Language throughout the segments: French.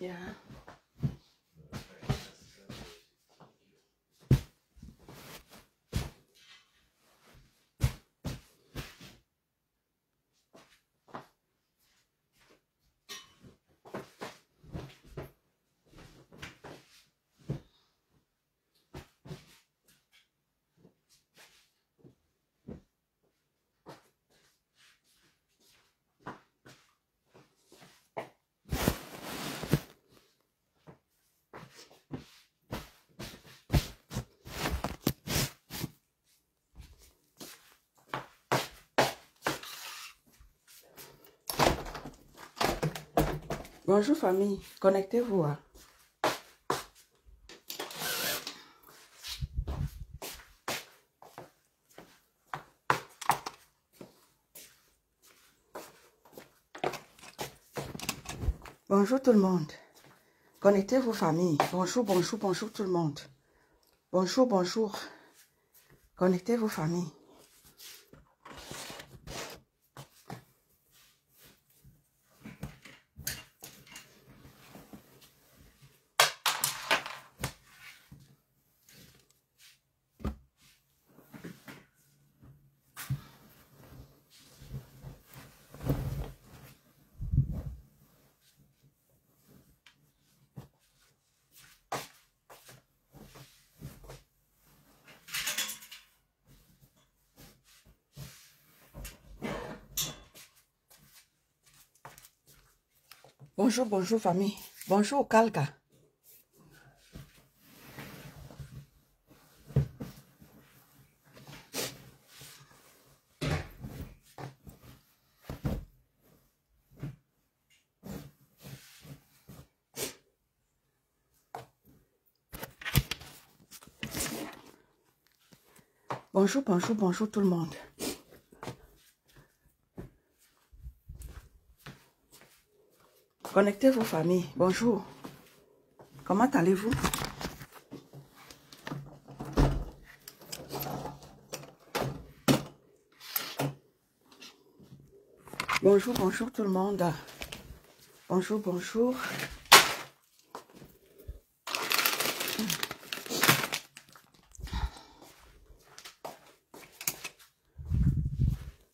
Yeah. Bonjour famille, connectez-vous. Hein. Bonjour tout le monde. Connectez-vous famille. Bonjour, bonjour, bonjour tout le monde. Bonjour, bonjour. Connectez-vous famille. Bonjour, bonjour famille. Bonjour Kalga. Bonjour, bonjour, bonjour tout le monde. Connectez-vous famille. Bonjour. Comment allez-vous? Bonjour, bonjour tout le monde. Bonjour, bonjour.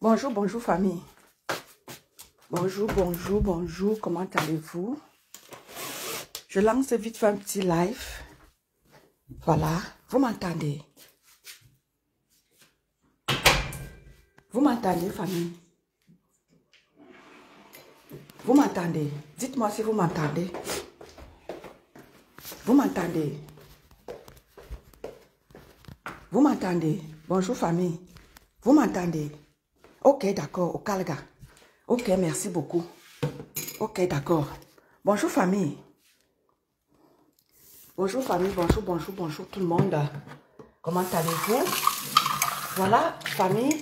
Bonjour, bonjour famille. Bonjour, bonjour, bonjour. Comment allez-vous? Je lance vite fait un petit live. Voilà. Vous m'entendez? Vous m'entendez famille? Vous m'entendez? Dites-moi si vous m'entendez. Vous m'entendez? Vous m'entendez? Bonjour famille. Vous m'entendez? Ok, d'accord. Au Kalga. Ok, merci beaucoup. Ok, d'accord. Bonjour famille. Bonjour famille, bonjour, bonjour, bonjour tout le monde. Comment allez-vous? Voilà, famille.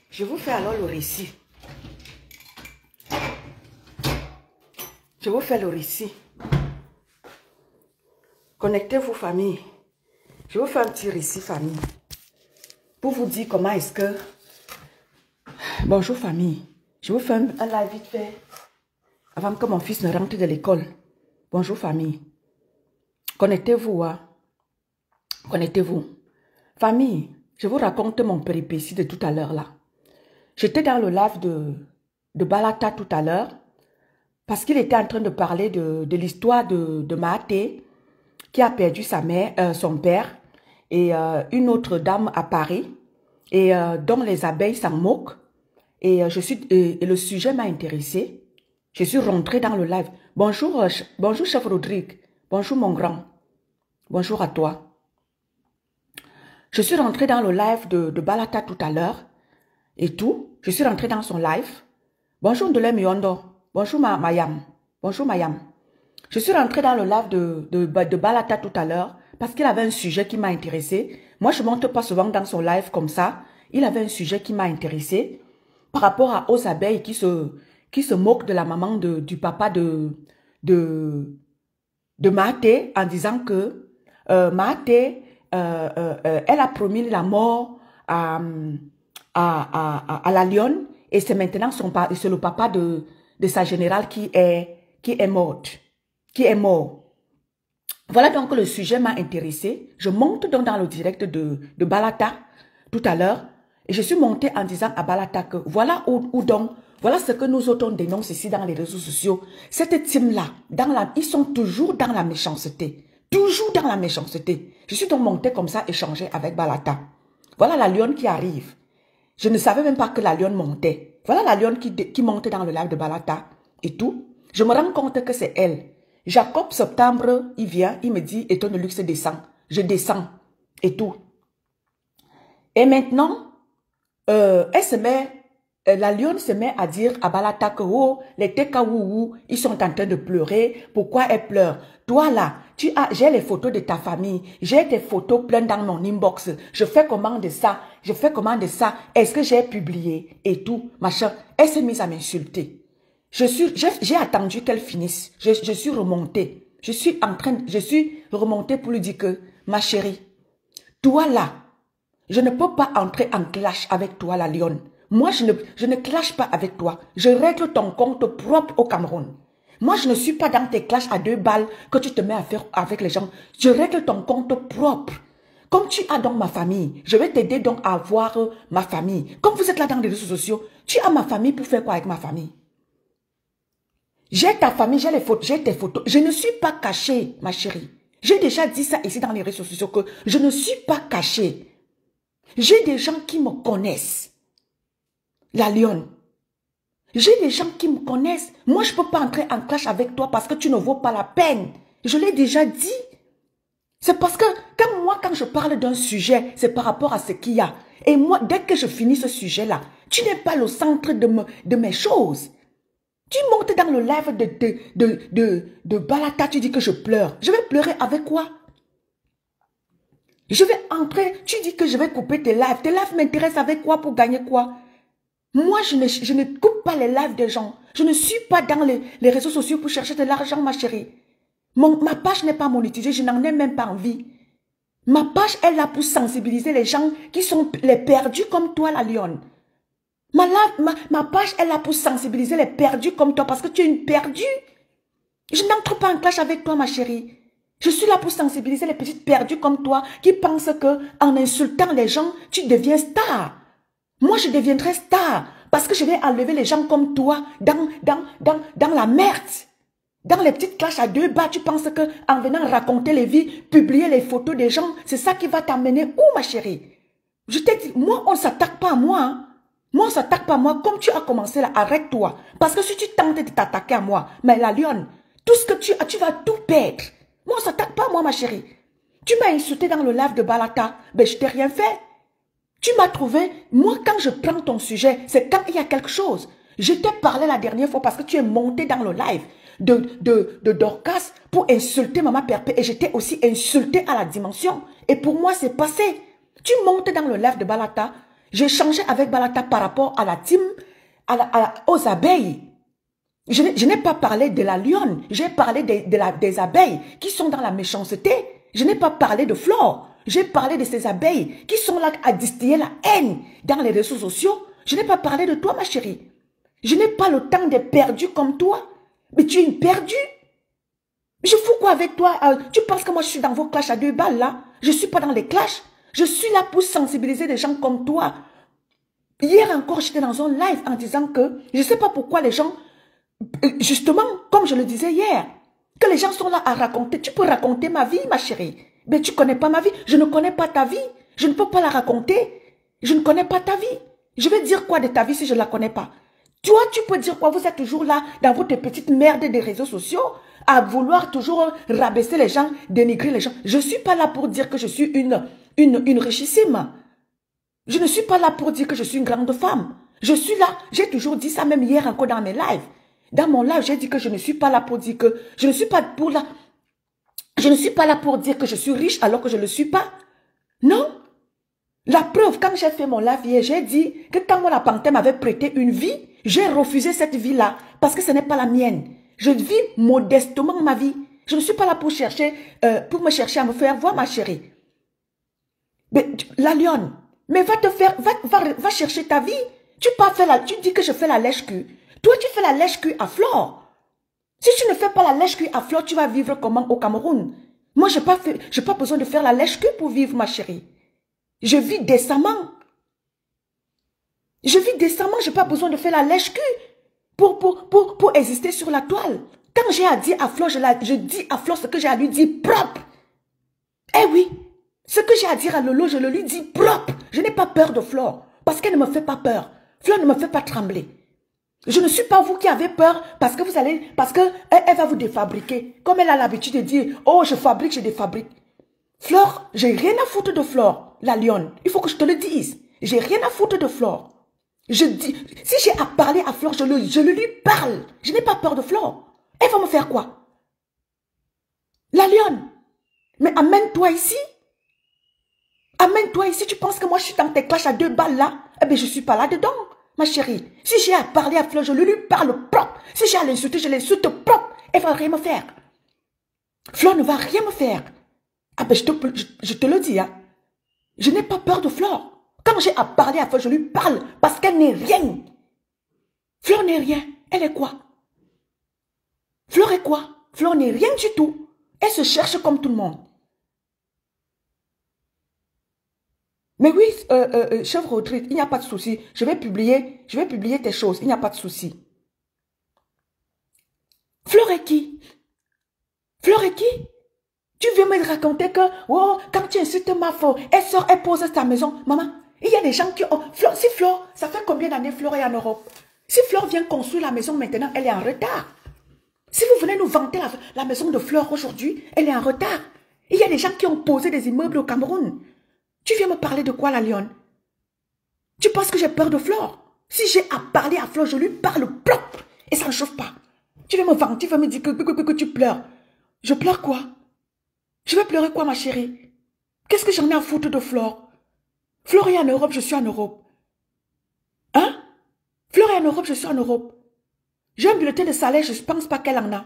Je vous fais alors le récit. Je vous fais le récit. Connectez-vous famille. Je vous fais un petit récit famille. Pour vous dire comment est-ce que... Bonjour famille. Je vous fais un live vite fait. Avant que mon fils ne rentre de l'école. Bonjour famille. Connectez-vous. Hein? Connectez-vous. Famille, je vous raconte mon péripétie de tout à l'heure là. J'étais dans le live de Balata tout à l'heure. Parce qu'il était en train de parler de l'histoire de Mahaté qui a perdu sa mère, son père et une autre dame à Paris et dont les abeilles s'en moquent. Et, et le sujet m'a intéressé. Je suis rentrée dans le live. Bonjour, bonjour chef Rodrigue. Bonjour mon grand. Bonjour à toi. Je suis rentrée dans le live de Balata tout à l'heure et tout. Je suis rentrée dans son live. Bonjour Ndolem Yondo. Bonjour Mayam. Bonjour Mayam. Je suis rentrée dans le live de Balata tout à l'heure parce qu'il avait un sujet qui m'a intéressé. Moi, je ne monte pas souvent dans son live comme ça. Il avait un sujet qui m'a intéressé par rapport aux abeilles qui se moquent de la maman du papa de Mahaté en disant que Mahaté, elle a promis la mort à la lionne et c'est maintenant c'est le papa de sa générale qui est morte. qui est mort. Voilà donc le sujet m'a intéressé. Je monte donc dans le direct de Balata tout à l'heure. Et je suis montée en disant à Balata que voilà où donc, voilà ce que nous autres on dénonce ici dans les réseaux sociaux. Cette team-là, ils sont toujours dans la méchanceté. Toujours dans la méchanceté. Je suis donc montée comme ça, échanger avec Balata. Voilà la lionne qui arrive. Je ne savais même pas que la lionne montait. Voilà la lionne qui montait dans le live de Balata et tout. Je me rends compte que c'est elle. Jacob Septembre, il vient, il me dit, Eton de luxe descend. Je descends et tout. Et maintenant, elle se met, la lionne se met à dire à Balata que oh, les Tekaouou, ils sont en train de pleurer. Pourquoi elle pleure? Toi là, j'ai les photos de ta famille, j'ai des photos pleines dans mon inbox. Je fais comment de ça? Je fais comment de ça? Est-ce que j'ai publié et tout, machin? Elle s'est mise à m'insulter. J'ai attendu qu'elle finisse. Je suis remontée. Je suis remontée pour lui dire que, ma chérie, toi là, je ne peux pas entrer en clash avec toi, la lionne. Moi, je ne clash pas avec toi. Je règle ton compte propre au Cameroun. Moi, je ne suis pas dans tes clashs à 2 balles que tu te mets à faire avec les gens. Je règle ton compte propre. Comme tu as donc ma famille, je vais t'aider donc à avoir ma famille. Comme vous êtes là dans les réseaux sociaux, tu as ma famille pour faire quoi avec ma famille? J'ai ta famille, j'ai les photos, j'ai tes photos. Je ne suis pas cachée, ma chérie. J'ai déjà dit ça ici dans les réseaux sociaux que je ne suis pas cachée. J'ai des gens qui me connaissent. La lionne. J'ai des gens qui me connaissent. Moi, je ne peux pas entrer en clash avec toi parce que tu ne vaux pas la peine. Je l'ai déjà dit. C'est parce que quand je parle d'un sujet, c'est par rapport à ce qu'il y a. Et moi, dès que je finis ce sujet-là, tu n'es pas le centre de mes choses. Tu montes dans le live de Balata, tu dis que je pleure. Je vais pleurer avec quoi? Je vais entrer, tu dis que je vais couper tes lives. Tes lives m'intéressent avec quoi pour gagner quoi? Moi, je ne coupe pas les lives des gens. Je ne suis pas dans les réseaux sociaux pour chercher de l'argent, ma chérie. Ma page n'est pas monétisée, je n'en ai même pas envie. Ma page est là pour sensibiliser les gens qui sont les perdus comme toi, la lionne. Ma page est là pour sensibiliser les perdus comme toi parce que tu es une perdue. Je n'entre pas en clash avec toi, ma chérie. Je suis là pour sensibiliser les petites perdues comme toi qui pensent que en insultant les gens, tu deviens star. Moi, je deviendrai star parce que je vais enlever les gens comme toi dans la merde. Dans les petites clashs à 2 bas, tu penses que en venant raconter les vies, publier les photos des gens, c'est ça qui va t'amener où, ma chérie? Je t'ai dit, moi, on ne s'attaque pas à moi. Hein? Moi, on ne s'attaque pas à moi. Comme tu as commencé là, arrête-toi. Parce que si tu tentes de t'attaquer à moi, mais la lionne, tout ce que tu as, tu vas tout perdre. Moi, on ne s'attaque pas à moi, ma chérie. Tu m'as insulté dans le live de Balata. Ben, je t'ai rien fait. Tu m'as trouvé. Moi, quand je prends ton sujet, c'est quand il y a quelque chose. Je t'ai parlé la dernière fois parce que tu es monté dans le live de Dorcas pour insulter Maman Perpé. Et j'étais aussi insulté à la dimension. Et pour moi, c'est passé. Tu montes dans le live de Balata. J'ai changé avec Balata par rapport à la team, aux abeilles. Je n'ai pas parlé de la lionne. J'ai parlé des abeilles qui sont dans la méchanceté. Je n'ai pas parlé de Flore. J'ai parlé de ces abeilles qui sont là à distiller la haine dans les réseaux sociaux. Je n'ai pas parlé de toi, ma chérie. Je n'ai pas le temps des perdus comme toi. Mais tu es une perdue. Je fous quoi avec toi? Tu penses que moi je suis dans vos clashs à 2 balles là? Je ne suis pas dans les clashs. Je suis là pour sensibiliser des gens comme toi. Hier encore, j'étais dans un live en disant que je ne sais pas pourquoi les gens, justement, comme je le disais hier, que les gens sont là à raconter. Tu peux raconter ma vie, ma chérie. Mais tu ne connais pas ma vie. Je ne connais pas ta vie. Je ne peux pas la raconter. Je ne connais pas ta vie. Je vais dire quoi de ta vie si je ne la connais pas? Toi, tu peux dire quoi? Vous êtes toujours là dans votre petite merde des réseaux sociaux à vouloir toujours rabaisser les gens, dénigrer les gens. Je ne suis pas là pour dire que je suis une richissime. Je ne suis pas là pour dire que je suis une grande femme. Je suis là, j'ai toujours dit ça même hier encore dans mes lives. Dans mon live, j'ai dit que je ne suis pas là pour dire que je ne suis pas là pour dire que je suis riche alors que je ne le suis pas. Non. La preuve, quand j'ai fait mon live hier, j'ai dit que quand la panthère m'avait prêté une vie, j'ai refusé cette vie-là parce que ce n'est pas la mienne. Je vis modestement ma vie. Je ne suis pas là pour me chercher à me faire voir, ma chérie. Mais la lionne, mais va chercher ta vie. Tu dis que je fais la lèche-cul. Toi, tu fais la lèche-cul à Flore. Si tu ne fais pas la lèche-cul à Flore, tu vas vivre comment au Cameroun? Moi, je n'ai pas besoin de faire la lèche-cul pour vivre, ma chérie. Je vis décemment. Je vis décemment, je n'ai pas besoin de faire la lèche-cul pour exister sur la toile. Quand j'ai à dire à Flore, je dis à Flore ce que j'ai à lui dire propre. Eh oui, ce que j'ai à dire à Lolo, je le lui dis propre. Je n'ai pas peur de Flore, parce qu'elle ne me fait pas peur. Flore ne me fait pas trembler. Je ne suis pas vous qui avez peur parce que elle va vous défabriquer. Comme elle a l'habitude de dire, oh, je fabrique, je défabrique. Flore, j'ai rien à foutre de Flore, la lionne. Il faut que je te le dise. J'ai rien à foutre de Flore. Je dis, si j'ai à parler à Flore, je le lui parle. Je n'ai pas peur de Flore. Elle va me faire quoi? La lionne. Mais amène-toi ici. Amène-toi ici. Tu penses que moi, je suis dans tes clashes à 2 balles là? Eh bien, je ne suis pas là-dedans. Ma chérie, si j'ai à parler à Flore, je lui parle propre. Si j'ai à l'insulter, je l'insulte propre. Elle va rien me faire. Flore ne va rien me faire. Ah ben, je te le dis, hein. Je n'ai pas peur de Flore. Quand j'ai à parler à Flore, je lui parle parce qu'elle n'est rien. Flore n'est rien. Elle est quoi? Flore est quoi? Flore n'est rien du tout. Elle se cherche comme tout le monde. Mais oui, chèvre Audrey, il n'y a pas de souci. Je vais publier tes choses. Il n'y a pas de souci. Flore est qui? Flore est qui? Tu veux me raconter que, oh, quand tu insultes ma Flore, elle sort, elle pose sa maison. Maman, il y a des gens qui ont... si Flore, ça fait combien d'années Flore est en Europe? Si Flore vient construire la maison maintenant, elle est en retard. Si vous venez nous vanter la maison de Flore aujourd'hui, elle est en retard. Il y a des gens qui ont posé des immeubles au Cameroun. Tu viens me parler de quoi, la lionne? Tu penses que j'ai peur de Flore? Si j'ai à parler à Flore, je lui parle propre. Et ça ne chauffe pas. Tu viens me vanter, tu vas me dire que tu pleures. Je pleure quoi? Je vais pleurer quoi, ma chérie? Qu'est-ce que j'en ai à foutre de Flore? Flore est en Europe, je suis en Europe. Hein? Flore est en Europe, je suis en Europe. J'ai un bulletin de salaire, je ne pense pas qu'elle en a.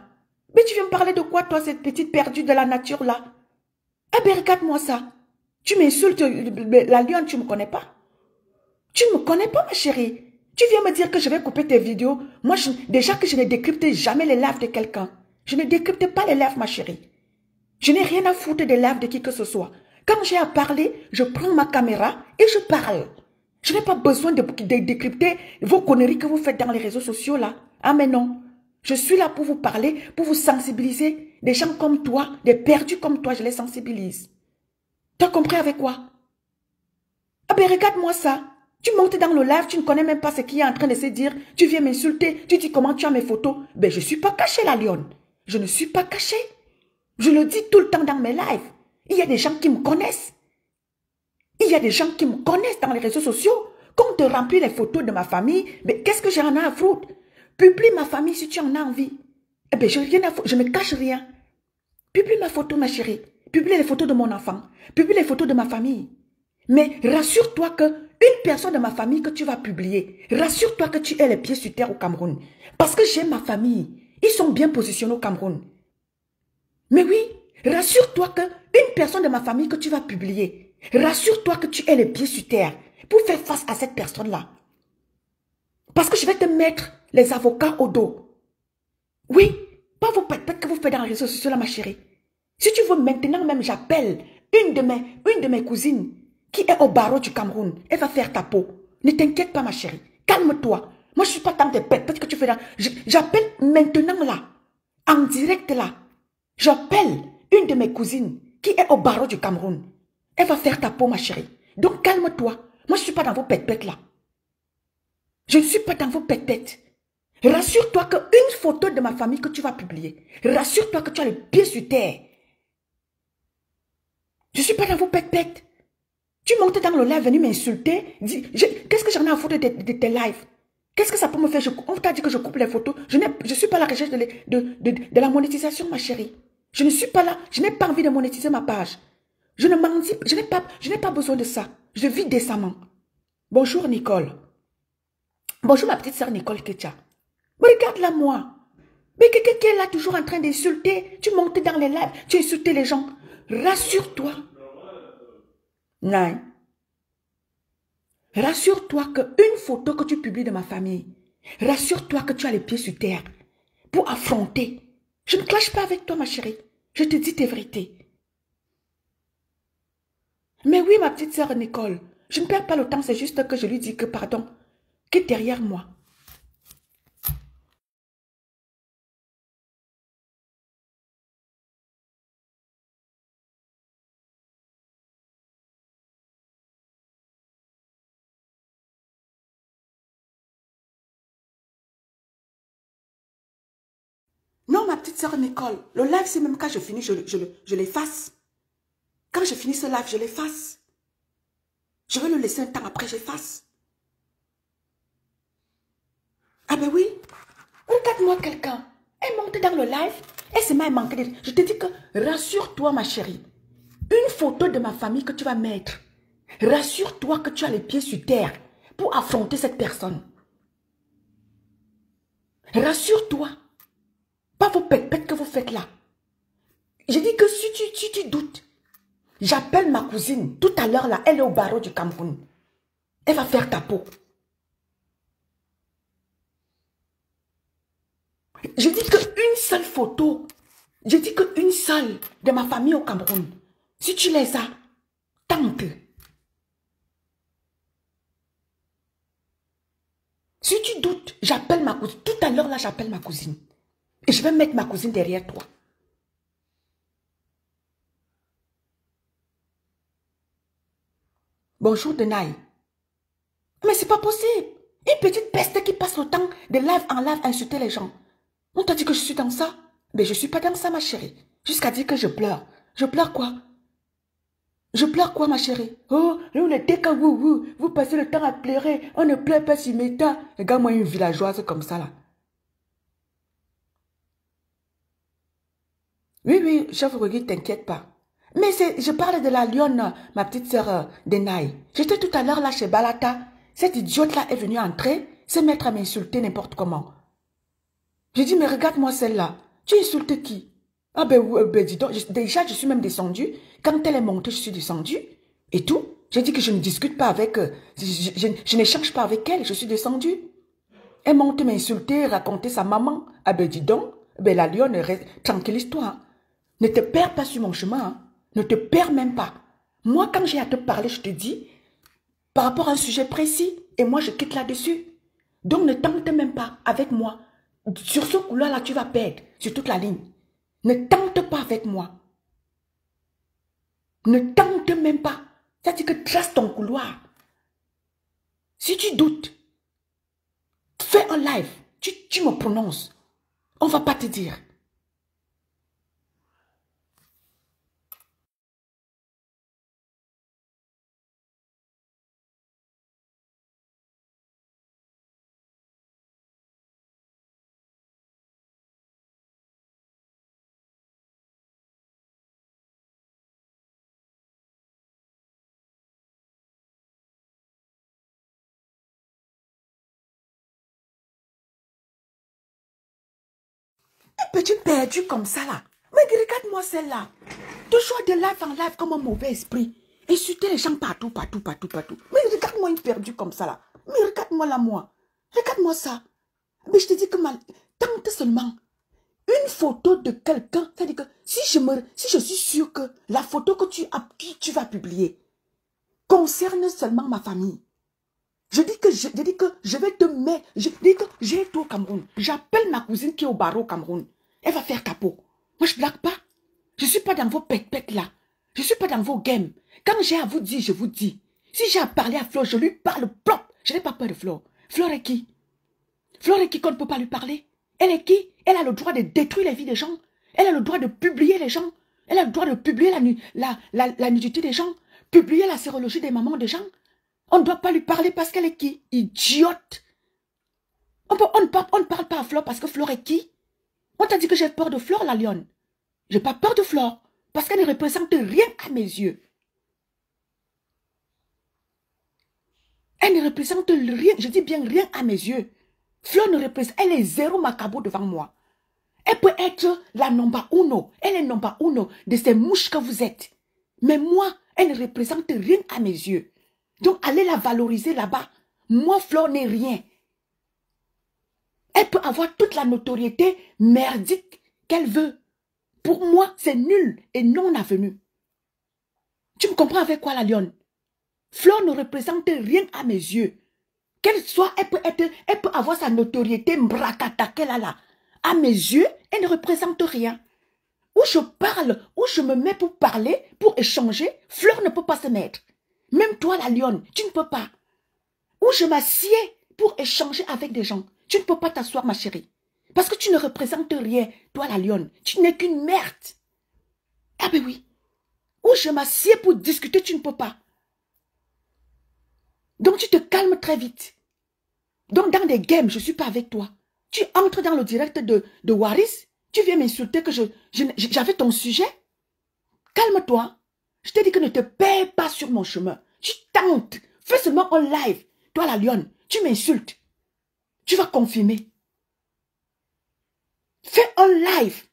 Mais tu viens me parler de quoi, toi, cette petite perdue de la nature, là? Eh bien, regarde-moi ça. Tu m'insultes, la lionne, tu ne me connais pas. Tu ne me connais pas, ma chérie. Tu viens me dire que je vais couper tes vidéos. Moi, déjà que je ne décrypte jamais les lives de quelqu'un. Je ne décrypte pas les lives, ma chérie. Je n'ai rien à foutre des lives de qui que ce soit. Quand j'ai à parler, je prends ma caméra et je parle. Je n'ai pas besoin de décrypter vos conneries que vous faites dans les réseaux sociaux, là. Ah, mais non. Je suis là pour vous parler, pour vous sensibiliser. Des gens comme toi, des perdus comme toi, je les sensibilise. Tu as compris avec quoi? Ah ben regarde-moi ça. Tu montes dans le live, tu ne connais même pas ce qui est en train de se dire. Tu viens m'insulter, tu dis comment tu as mes photos. Ben je ne suis pas cachée, la lionne. Je ne suis pas cachée. Je le dis tout le temps dans mes lives. Il y a des gens qui me connaissent. Il y a des gens qui me connaissent dans les réseaux sociaux. Quand on te remplit les photos de ma famille, mais qu'est-ce que j'en ai à foutre? Publie ma famille si tu en as envie. Eh bien, je ne me cache rien. Publie ma photo, ma chérie. Publie les photos de mon enfant. Publie les photos de ma famille. Mais rassure-toi que une personne de ma famille que tu vas publier, rassure-toi que tu es les pieds sur terre au Cameroun. Parce que j'ai ma famille. Ils sont bien positionnés au Cameroun. Mais oui, rassure-toi que une personne de ma famille que tu vas publier, rassure-toi que tu es les pieds sur terre pour faire face à cette personne-là. Parce que je vais te mettre les avocats au dos. Oui, pas vos pètes que vous faites dans les réseaux sociaux là, ma chérie. Si tu veux maintenant même, j'appelle une de mes cousines qui est au barreau du Cameroun. Elle va faire ta peau. Ne t'inquiète pas, ma chérie. Calme-toi. Moi, je ne suis pas dans tes pètes que tu fais là. J'appelle maintenant là, en direct là. J'appelle une de mes cousines qui est au barreau du Cameroun. Elle va faire ta peau, ma chérie. Donc, calme-toi. Moi, je ne suis pas dans vos pètes là. Je ne suis pas dans vos pètes. Rassure-toi qu'une photo de ma famille que tu vas publier, rassure-toi que tu as le pied sur terre. Je ne suis pas dans vos pètes. Tu montes dans le live, venu m'insulter. Qu'est-ce que j'en ai à foutre de tes lives? Qu'est-ce que ça peut me faire? On t'a dit que je coupe les photos. Je ne suis pas à la recherche de la monétisation, ma chérie. Je ne suis pas là. Je n'ai pas envie de monétiser ma page. Je ne m'en dis, je n'ai pas besoin de ça. Je vis décemment. Bonjour, Nicole. Bonjour, ma petite sœur Nicole Ketia. Mais regarde-la, moi. Mais quelqu'un qui est là toujours en train d'insulter. Tu montes dans les lives, tu insultes les gens. Rassure-toi. Non. Rassure-toi qu'une photo que tu publies de ma famille, rassure-toi que tu as les pieds sur terre pour affronter Je ne clash pas avec toi, ma chérie. Je te dis tes vérités. Mais oui, ma petite sœur Nicole, je ne perds pas le temps, c'est juste que je lui dis que pardon, qui est derrière moi. Non, ma petite sœur Nicole, le live, c'est même quand je finis, je l'efface. Quand je finis ce live, je l'efface. Je vais le laisser un temps après, j'efface. Ah ben oui, regarde-moi quelqu'un. Elle monte dans le live, elle se met à manquer de... Je te dis que, rassure-toi ma chérie. Une photo de ma famille que tu vas mettre. Rassure-toi que tu as les pieds sur terre pour affronter cette personne. Rassure-toi. Pas vos pètes que vous faites là. Je dis que si tu doutes, j'appelle ma cousine. Tout à l'heure là, elle est au barreau du Cameroun. Elle va faire ta peau. Je dis qu'une seule photo, je dis qu'une seule de ma famille au Cameroun, si tu les as, tente. Si tu doutes, j'appelle ma cousine. Tout à l'heure là, j'appelle ma cousine. Et je vais mettre ma cousine derrière toi. Bonjour Denaï. Mais c'est pas possible. Une petite peste qui passe le temps de live en live à insulter les gens. On t'a dit que je suis dans ça? Mais je suis pas dans ça, ma chérie. Jusqu'à dire que je pleure. Je pleure quoi? Je pleure quoi, ma chérie? Oh, on était quand vous passez le temps à pleurer. On ne pleure pas sur Meta. Regarde-moi une villageoise comme ça, là. Oui, oui, chef Rogi, t'inquiète pas. Mais je parle de la lionne, ma petite sœur Denaï. J'étais tout à l'heure là chez Balata. Cette idiote-là est venue entrer, se mettre à m'insulter n'importe comment. J'ai dit, mais regarde-moi celle-là. Tu insultes qui? Ah ben dis donc, déjà je suis même descendue. Quand elle est montée, je suis descendue. Et tout. J'ai dit que je ne discute pas avec... je n'échange pas avec elle, je suis descendue. Elle monte m'insulter, raconter sa maman. Ah ben dis donc, ben la lionne, tranquillise-toi. Hein. Ne te perds pas sur mon chemin. Hein. Ne te perds même pas. Moi, quand j'ai à te parler, je te dis, par rapport à un sujet précis, et moi, je quitte là-dessus. Donc, ne tente même pas avec moi. Sur ce couloir-là, tu vas perdre sur toute la ligne. Ne tente pas avec moi. Ne tente même pas. C'est-à-dire que trace ton couloir. Si tu doutes, fais un live. Tu me prononces. On ne va pas te dire. Un petit perdu comme ça là. Mais regarde-moi celle-là. Toujours de live en live comme un mauvais esprit. Insulter les gens partout, partout, partout, partout. Mais regarde-moi une perdue comme ça là. Mais regarde-moi là, moi. Regarde-moi ça. Mais je te dis que tente seulement une photo de quelqu'un. C'est-à-dire que si je suis sûre que la photo que tu vas publier concerne seulement ma famille. Je dis que je vais te mettre. Je dis que j'ai été au Cameroun. J'appelle ma cousine qui est au barreau au Cameroun. Elle va faire ta peau. Moi, je ne blague pas. Je ne suis pas dans vos pètes là. Je ne suis pas dans vos games. Quand j'ai à vous dire, je vous dis. Si j'ai à parler à Flore, je lui parle propre. Je n'ai pas peur de Flore. Flore est qui? Flore est qui qu'on ne peut pas lui parler? Elle est qui? Elle a le droit de détruire les vies des gens. Elle a le droit de publier les gens. Elle a le droit de publier la nudité des gens. Publier la sérologie des mamans des gens. On ne doit pas lui parler parce qu'elle est qui? Idiote. On ne parle pas à Flore parce que Flore est qui? On t'a dit que j'ai peur de Flore, la lionne. J'ai pas peur de Flore parce qu'elle ne représente rien à mes yeux. Elle ne représente rien, je dis bien rien à mes yeux. Flore ne représente, elle est zéro macabo devant moi. Elle peut être la number uno. Elle est number uno de ces mouches que vous êtes. Mais moi, elle ne représente rien à mes yeux. Donc, allez la valoriser là-bas. Moi, Flore n'est rien. Elle peut avoir toute la notoriété merdique qu'elle veut. Pour moi, c'est nul et non avenu. Tu me comprends avec quoi, la lionne? Flore ne représente rien à mes yeux. Qu'elle soit, elle peut avoir sa notoriété mbrakatake là. À mes yeux, elle ne représente rien. Où je parle, où je me mets pour parler, pour échanger, Flore ne peut pas se mettre. Même toi, la lionne, tu ne peux pas. Où je m'assieds pour échanger avec des gens, tu ne peux pas t'asseoir, ma chérie. Parce que tu ne représentes rien, toi, la lionne. Tu n'es qu'une merde. Ah ben oui. Où je m'assieds pour discuter, tu ne peux pas. Donc tu te calmes très vite. Donc dans des games, je ne suis pas avec toi. Tu entres dans le direct de Waris, tu viens m'insulter que j'avais ton sujet. Calme-toi. Je t'ai dit que ne te perds pas sur mon chemin. Tu tentes. Fais seulement un live. Toi la lionne, tu m'insultes. Tu vas confirmer. Fais un live.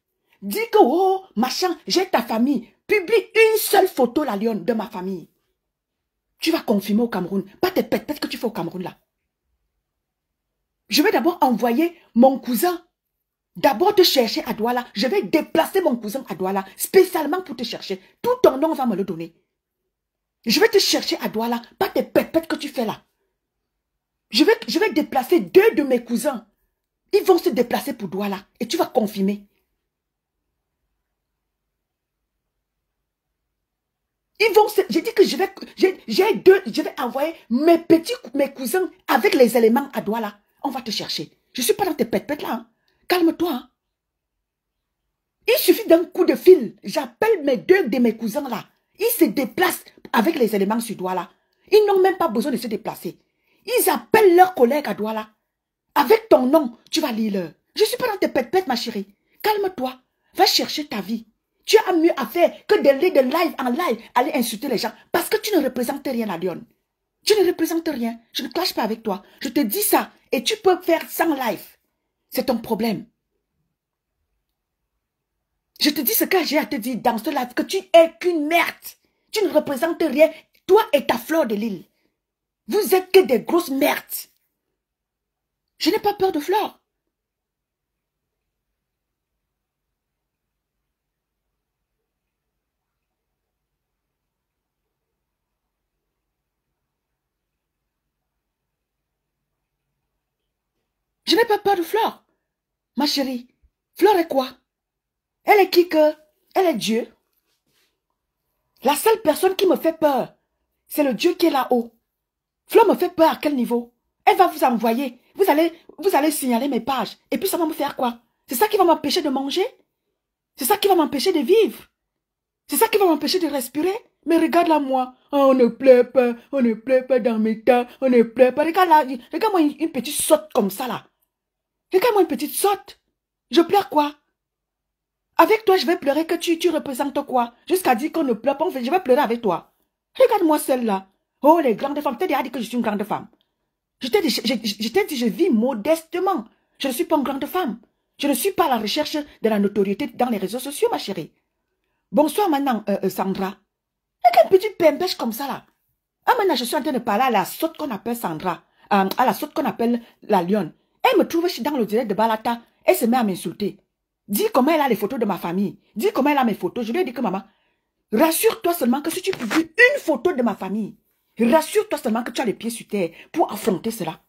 Dis que, oh, machin, j'ai ta famille. Publie une seule photo, la lionne, de ma famille. Tu vas confirmer au Cameroun. Pas tes pètes que tu fais au Cameroun, là. Je vais d'abord envoyer mon cousin. D'abord te chercher à Douala. Je vais déplacer mon cousin à Douala, spécialement pour te chercher. Tout ton nom va me le donner. Je vais te chercher à Douala. Pas tes pètes que tu fais là. Je vais déplacer 2 de mes cousins. Ils vont se déplacer pour Douala. Et tu vas confirmer. Ils vont se... J'ai dit que je vais envoyer mes cousins avec les éléments à Douala. On va te chercher. Je ne suis pas dans tes pètes là. Hein. Calme-toi. Hein. Il suffit d'un coup de fil. J'appelle mes 2 de mes cousins là. Ils se déplacent avec les éléments sur Douala. Ils n'ont même pas besoin de se déplacer. Ils appellent leurs collègues à Douala. Avec ton nom, tu vas lire leur. Je ne suis pas dans tes pètes, ma chérie. Calme-toi. Va chercher ta vie. Tu as mieux à faire que d'aller de live en live, aller insulter les gens. Parce que tu ne représentes rien, la lionne. Tu ne représentes rien. Je ne clash pas avec toi. Je te dis ça. Et tu peux faire sans live. C'est ton problème. Je te dis ce que j'ai à te dire dans ce live. Que tu es qu'une merde. Tu ne représentes rien. Toi et ta Flore de Lille. Vous êtes que des grosses merdes. Je n'ai pas peur de Flore. Je n'ai pas peur de Flore. Ma chérie, Flore est quoi? Elle est qui que? Elle est Dieu. La seule personne qui me fait peur, c'est le Dieu qui est là-haut. Flore me fait peur à quel niveau? Elle va vous envoyer. Vous allez signaler mes pages. Et puis ça va me faire quoi? C'est ça qui va m'empêcher de manger? C'est ça qui va m'empêcher de vivre? C'est ça qui va m'empêcher de respirer? Mais regarde-la moi. Oh, on ne pleure pas dans mes tas, on ne pleure pas. Regarde-moi une petite sotte comme ça là. Regarde-moi une petite sotte. Je pleure quoi? Avec toi, je vais pleurer que tu représentes quoi? Jusqu'à dire qu'on ne pleure pas, je vais pleurer avec toi. Regarde-moi celle-là. Oh, les grandes femmes. Tu t'es déjà dit que je suis une grande femme. Je t'ai dit, je vis modestement. Je ne suis pas une grande femme. Je ne suis pas à la recherche de la notoriété dans les réseaux sociaux, ma chérie. Bonsoir maintenant, Sandra. Regarde une petite pempèche comme ça, là. Ah, maintenant, je suis en train de parler à la sotte qu'on appelle Sandra. À la sotte qu'on appelle la lionne. Elle me trouve dans le direct de Balata. Elle se met à m'insulter. Dis comment elle a les photos de ma famille. Dis comment elle a mes photos. Je lui ai dit que maman, rassure-toi seulement que si tu publies une photo de ma famille, rassure-toi seulement que tu as les pieds sur terre pour affronter cela.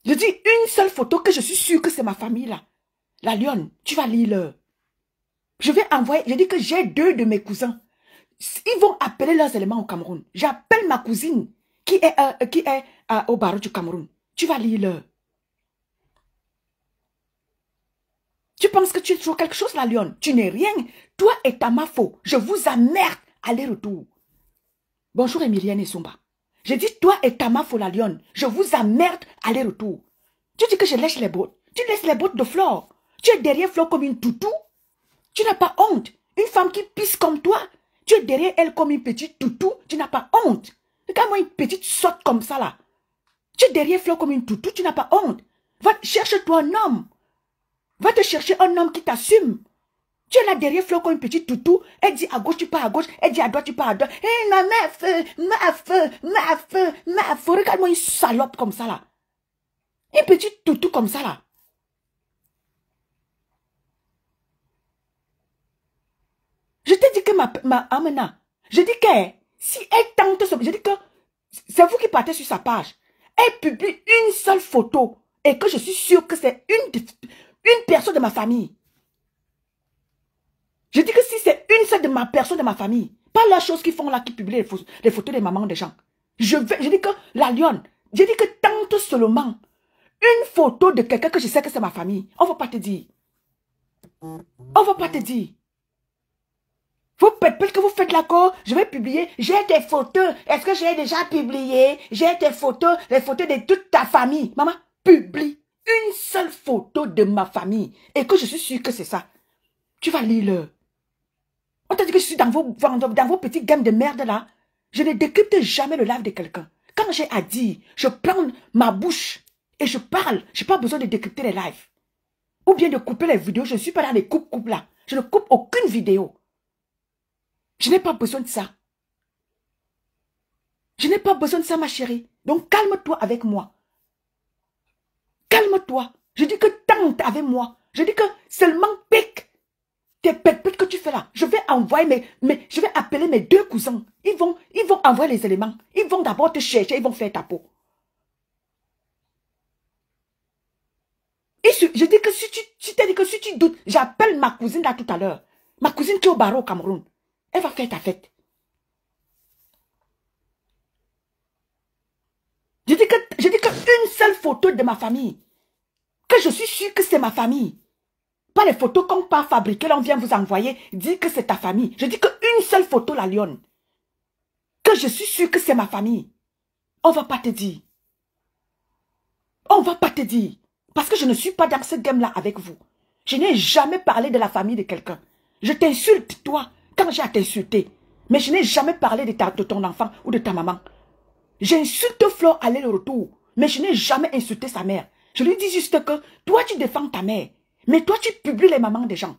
Je dis une seule photo que je suis sûre que c'est ma famille là. La lionne, tu vas lire leur. Je vais envoyer, je dis que j'ai 2 de mes cousins. Ils vont appeler leurs éléments au Cameroun. J'appelle ma cousine qui est au barreau du Cameroun. Tu vas lire leur. Tu penses que tu es toujours quelque chose, la lionne? Tu n'es rien. Toi et ta mafo, je vous emmerde aller-retour. Bonjour Emilienne et Sumba. Je dis toi et ta mafo, la lionne, je vous emmerde aller-retour. Tu dis que je lèche les bottes. Tu laisses les bottes de Flore. Tu es derrière Flore comme une toutou. Tu n'as pas honte. Une femme qui pisse comme toi, tu es derrière elle comme une petite toutou. Tu n'as pas honte. Regarde-moi une petite sotte comme ça là. Tu es derrière Flore comme une toutou, tu n'as pas honte. Va cherche-toi un homme. Va te chercher un homme qui t'assume. Tu es là derrière Flore comme une petite toutou. Elle dit à gauche, tu pars à gauche. Elle dit à droite, tu pars à droite. Hé, ma meuf. Regarde-moi une salope comme ça là. Une petite toutou comme ça là. ma Amena. Je dis que si elle tente, je dis que c'est vous qui partez sur sa page. Elle publie une seule photo et que je suis sûre que c'est une personne de ma famille. Je dis que si c'est une seule de ma personne de ma famille, pas la chose qu'ils font là, qui publient les photos des mamans des gens. Je dis que la lionne, je dis que tente seulement une photo de quelqu'un que je sais que c'est ma famille. On ne va pas te dire. On ne va pas te dire. Vous peut-être que vous faites l'accord, je vais publier, j'ai tes photos. Est-ce que j'ai déjà publié? J'ai tes photos, les photos de toute ta famille. Maman, publie une seule photo de ma famille. Et que je suis sûre que c'est ça. Tu vas lire-le. On t'a dit que je suis dans vos petits games de merde là. Je ne décrypte jamais le live de quelqu'un. Quand j'ai à dire, je prends ma bouche et je parle. Je n'ai pas besoin de décrypter les lives. Ou bien de couper les vidéos. Je ne suis pas dans les coupes là. Je ne coupe aucune vidéo. Je n'ai pas besoin de ça. Je n'ai pas besoin de ça, ma chérie. Donc, calme-toi avec moi. Calme-toi. Je dis que tente avec moi. Je dis que seulement pique tes pètes que tu fais là. Je vais envoyer je vais appeler mes 2 cousins. Ils vont envoyer les éléments. Ils vont d'abord te chercher. Ils vont faire ta peau. Je dis que si tu doutes, j'appelle ma cousine là tout à l'heure. Ma cousine qui est au barreau au Cameroun. Elle va faire ta fête. Je dis que une seule photo de ma famille, que je suis sûre que c'est ma famille. Pas les photos qu'on pas fabriquer, là on vient vous envoyer, dire que c'est ta famille. Je dis qu'une seule photo, la lionne. Que je suis sûre que c'est ma famille. On va pas te dire. On va pas te dire. Parce que je ne suis pas dans ce game-là avec vous. Je n'ai jamais parlé de la famille de quelqu'un. Je t'insulte, toi, quand j'ai à t'insulter. Mais je n'ai jamais parlé de ton enfant ou de ta maman. J'insulte Flore aller le retour. Mais je n'ai jamais insulté sa mère. Je lui dis juste que toi, tu défends ta mère. Mais toi, tu publies les mamans des gens.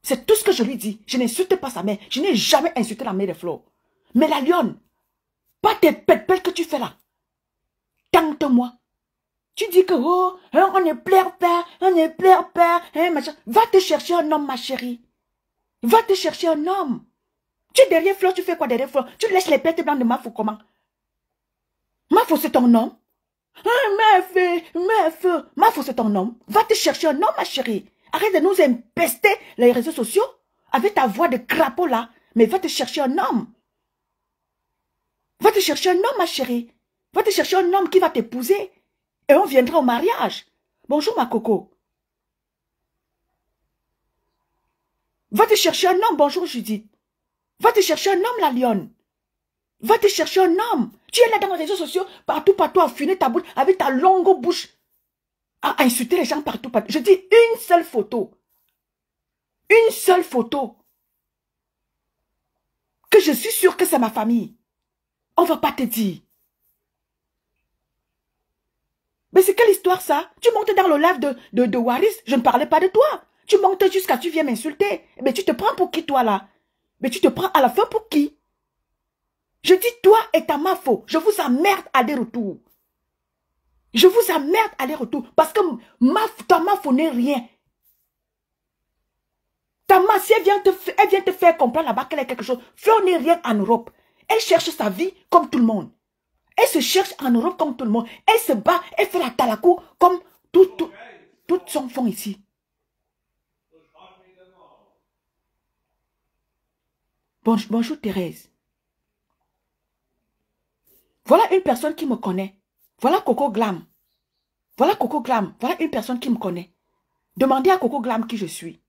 C'est tout ce que je lui dis. Je n'insulte pas sa mère. Je n'ai jamais insulté la mère de Flore. Mais la lionne, pas tes pètes que tu fais là. Tente-moi. Tu dis que, oh, hein, on ne pleure pas, hein, machin. Va te chercher un homme, ma chérie. Va te chercher un homme. Tu es derrière Flore, tu fais quoi derrière Flore? Tu laisses les pètes blancs de Mafou comment? Mafou, c'est ton homme. Mafou, c'est ton homme. Va te chercher un homme, ma chérie. Arrête de nous empester les réseaux sociaux avec ta voix de crapaud là. Mais va te chercher un homme. Va te chercher un homme, ma chérie. Va te chercher un homme qui va t'épouser. Et on viendra au mariage. Bonjour, ma coco. Va te chercher un homme. Bonjour, Judith. Va te chercher un homme, la lionne. Va te chercher un homme. Tu es là dans les réseaux sociaux, partout, à finir ta bouche, avec ta longue bouche, à insulter les gens partout. Je dis une seule photo. Une seule photo. Que je suis sûre que c'est ma famille. On ne va pas te dire. Mais c'est quelle histoire ça? Tu montes dans le live de Waris, je ne parlais pas de toi. Tu montes jusqu'à tu viens m'insulter. Mais tu te prends pour qui toi là? Mais tu te prends à la fin pour qui? Je dis toi et ta Mafo, je vous emmerde à des retours. Je vous emmerde à des retours. Parce que ta Mafo n'est rien. Ta Mafo, si elle vient te faire comprendre là-bas qu'elle est quelque chose. Flore n'est rien en Europe. Elle cherche sa vie comme tout le monde. Elle se cherche en Europe comme tout le monde. Elle se bat, elle fait la talakou comme tout son fond ici. Bonjour Thérèse. Voilà une personne qui me connaît. Voilà Coco Glam. Voilà Coco Glam. Voilà une personne qui me connaît. Demandez à Coco Glam qui je suis.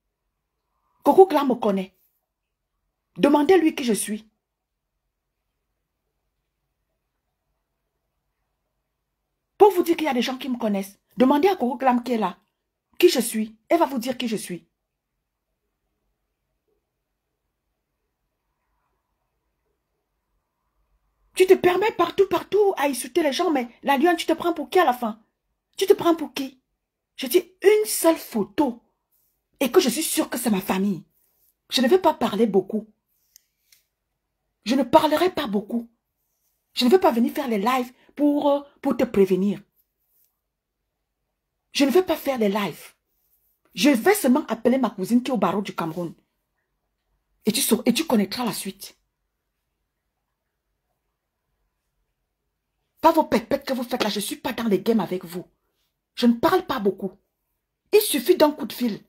Coco Glam me connaît. Demandez-lui qui je suis. Pour vous dire qu'il y a des gens qui me connaissent, demandez à Coco Glam qui est là. Qui je suis. Elle va vous dire qui je suis. Tu te permets partout à insulter les gens, mais la lionne, tu te prends pour qui à la fin? Tu te prends pour qui? Je dis une seule photo et que je suis sûre que c'est ma famille. Je ne vais pas parler beaucoup. Je ne parlerai pas beaucoup. Je ne vais pas venir faire les lives pour te prévenir. Je ne vais pas faire les lives. Je vais seulement appeler ma cousine qui est au barreau du Cameroun. Et tu connaîtras la suite. Pas vos pètes que vous faites là. Je ne suis pas dans les games avec vous. Je ne parle pas beaucoup. Il suffit d'un coup de fil.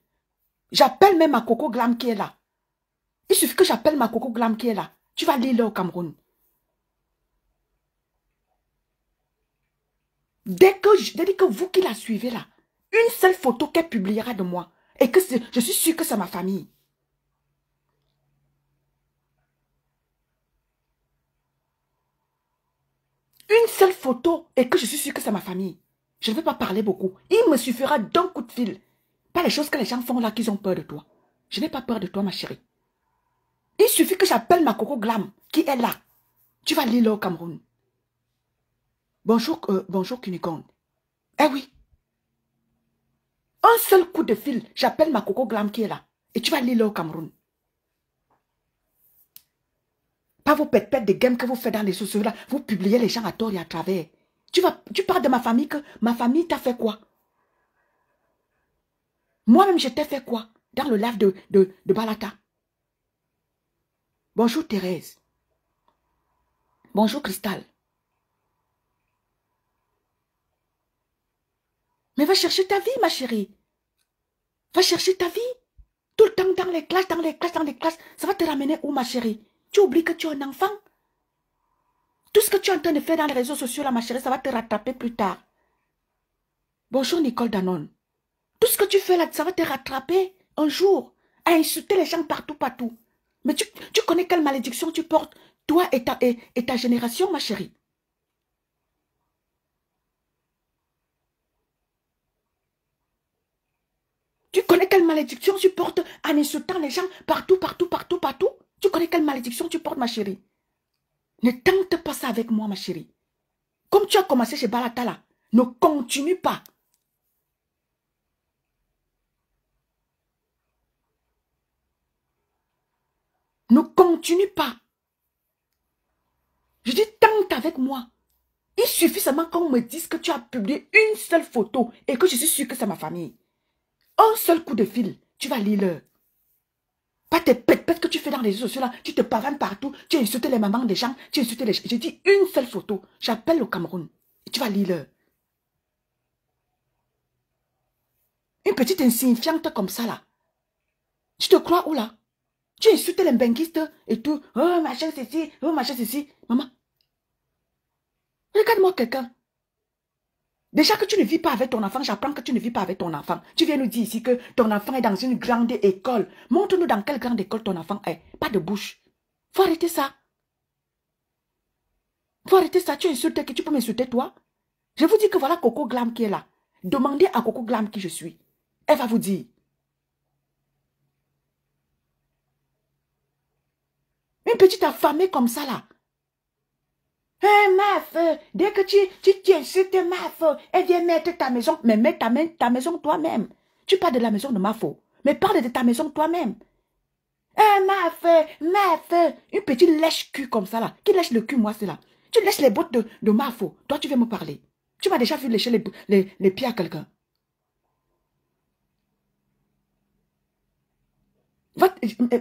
J'appelle même ma Coco Glam qui est là. Il suffit que j'appelle ma Coco Glam qui est là. Tu vas lire là au Cameroun. Dès que vous qui la suivez là, une seule photo qu'elle publiera de moi, et que je suis sûre que c'est ma famille. Une seule photo, et que je suis sûre que c'est ma famille. Je ne vais pas parler beaucoup. Il me suffira d'un coup de fil. Pas les choses que les gens font là qu'ils ont peur de toi. Je n'ai pas peur de toi, ma chérie. Il suffit que j'appelle ma Coco Glam, qui est là. Tu vas lire là au Cameroun. Bonjour, bonjour Kunikonde. Eh oui. Un seul coup de fil, j'appelle ma Coco Glam qui est là. Et tu vas lire là au Cameroun. Pas vos pètes de game que vous faites dans les sociaux là. Vous publiez les gens à tort et à travers. Tu parles de ma famille que ma famille t'a fait quoi? Moi-même, je t'ai fait quoi? Dans le live de Balata. Bonjour Thérèse. Bonjour Cristal. Mais va chercher ta vie, ma chérie. Va chercher ta vie. Tout le temps dans les classes, dans les classes, dans les classes. Ça va te ramener où, ma chérie? Tu oublies que tu es un enfant. Tout ce que tu es en train de faire dans les réseaux sociaux, là, ma chérie, ça va te rattraper plus tard. Bonjour Nicole Danone. Tout ce que tu fais là, ça va te rattraper un jour. À insulter les gens partout, partout. Mais tu connais quelle malédiction tu portes, toi et ta génération, ma chérie. Tu connais quelle malédiction tu portes en insultant les gens partout, partout, partout, partout. Tu connais quelle malédiction tu portes, ma chérie. Ne tente pas ça avec moi, ma chérie. Comme tu as commencé chez Balata là, ne continue pas. Ne continue pas. Je dis tente avec moi. Il suffit seulement qu'on me dise que tu as publié une seule photo et que je suis sûre que c'est ma famille. Un seul coup de fil, tu vas lire l'heure. Pas tes pètes que tu fais dans les réseaux sociaux là, tu te pavanes partout, tu insultes les mamans des gens, tu insultes les gens. Je dis une seule photo, j'appelle le Cameroun et tu vas lire l'heure. Une petite insignifiante comme ça là. Tu te crois où là? Tu insultes les benguistes et tout. Oh machin ceci, oh machin ceci. Maman, regarde-moi quelqu'un. Déjà que tu ne vis pas avec ton enfant, j'apprends que tu ne vis pas avec ton enfant. Tu viens nous dire ici que ton enfant est dans une grande école. Montre-nous dans quelle grande école ton enfant est. Pas de bouche. Faut arrêter ça. Faut arrêter ça. Tu insultes qui? Tu peux m'insulter toi? Je vous dis que voilà Coco Glam qui est là. Demandez à Coco Glam qui je suis. Elle va vous dire. Une petite affamée comme ça là. Hein, Maf, dès que tu insultes Maf, elle vient mettre ta maison. Mais mets ta maison toi-même. Tu parles de la maison de Mafo. Mais parle de ta maison toi-même. Hein, Maf, une petite lèche-cul comme ça là. Qui lèche le cul, moi, c'est là. Tu lèches les bottes de Mafo. Toi, tu viens me parler. Tu m'as déjà vu lécher les pieds à quelqu'un.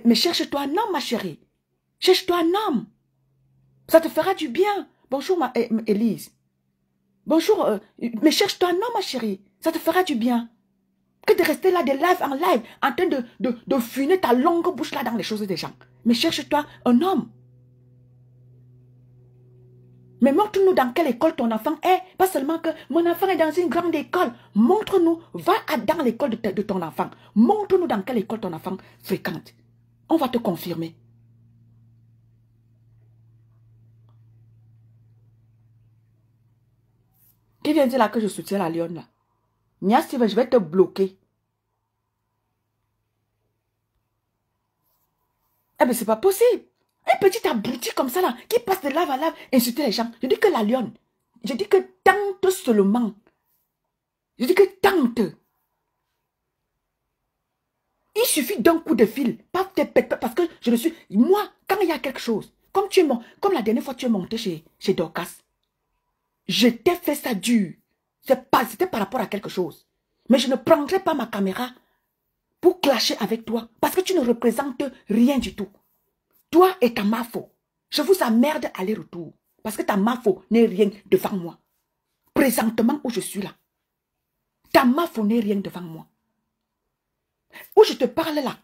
Mais cherche-toi un homme, ma chérie. Cherche-toi un homme. Ça te fera du bien. Bonjour, Élise. Bonjour, mais cherche-toi un homme, ma chérie. Ça te fera du bien. Que de rester là de live en live, en train de fuiner ta longue bouche là dans les choses des gens. Mais cherche-toi un homme. Mais montre-nous dans quelle école ton enfant est. Pas seulement que mon enfant est dans une grande école. Montre-nous, va dans l'école de ton enfant. Montre-nous dans quelle école ton enfant fréquente. On va te confirmer. Qui vient dire là que je soutiens la lionne là? Nia Steven, je vais te bloquer. Eh bien, c'est pas possible. Un petit abruti comme ça là, qui passe de lave à lave, insulter les gens. Je dis que la lionne. Je dis que tente seulement. Je dis que tente. Il suffit d'un coup de fil. Pas tes pètes, parce que je le suis. Moi, quand il y a quelque chose, comme la dernière fois tu es monté chez Dorcas, je t'ai fait ça dur. C'était par rapport à quelque chose. Mais je ne prendrai pas ma caméra pour clasher avec toi. Parce que tu ne représentes rien du tout. Toi et ta mafo, je vous emmerde aller-retour. Parce que ta mafo n'est rien devant moi. Présentement où je suis là. Ta mafo n'est rien devant moi. Où je te parle là.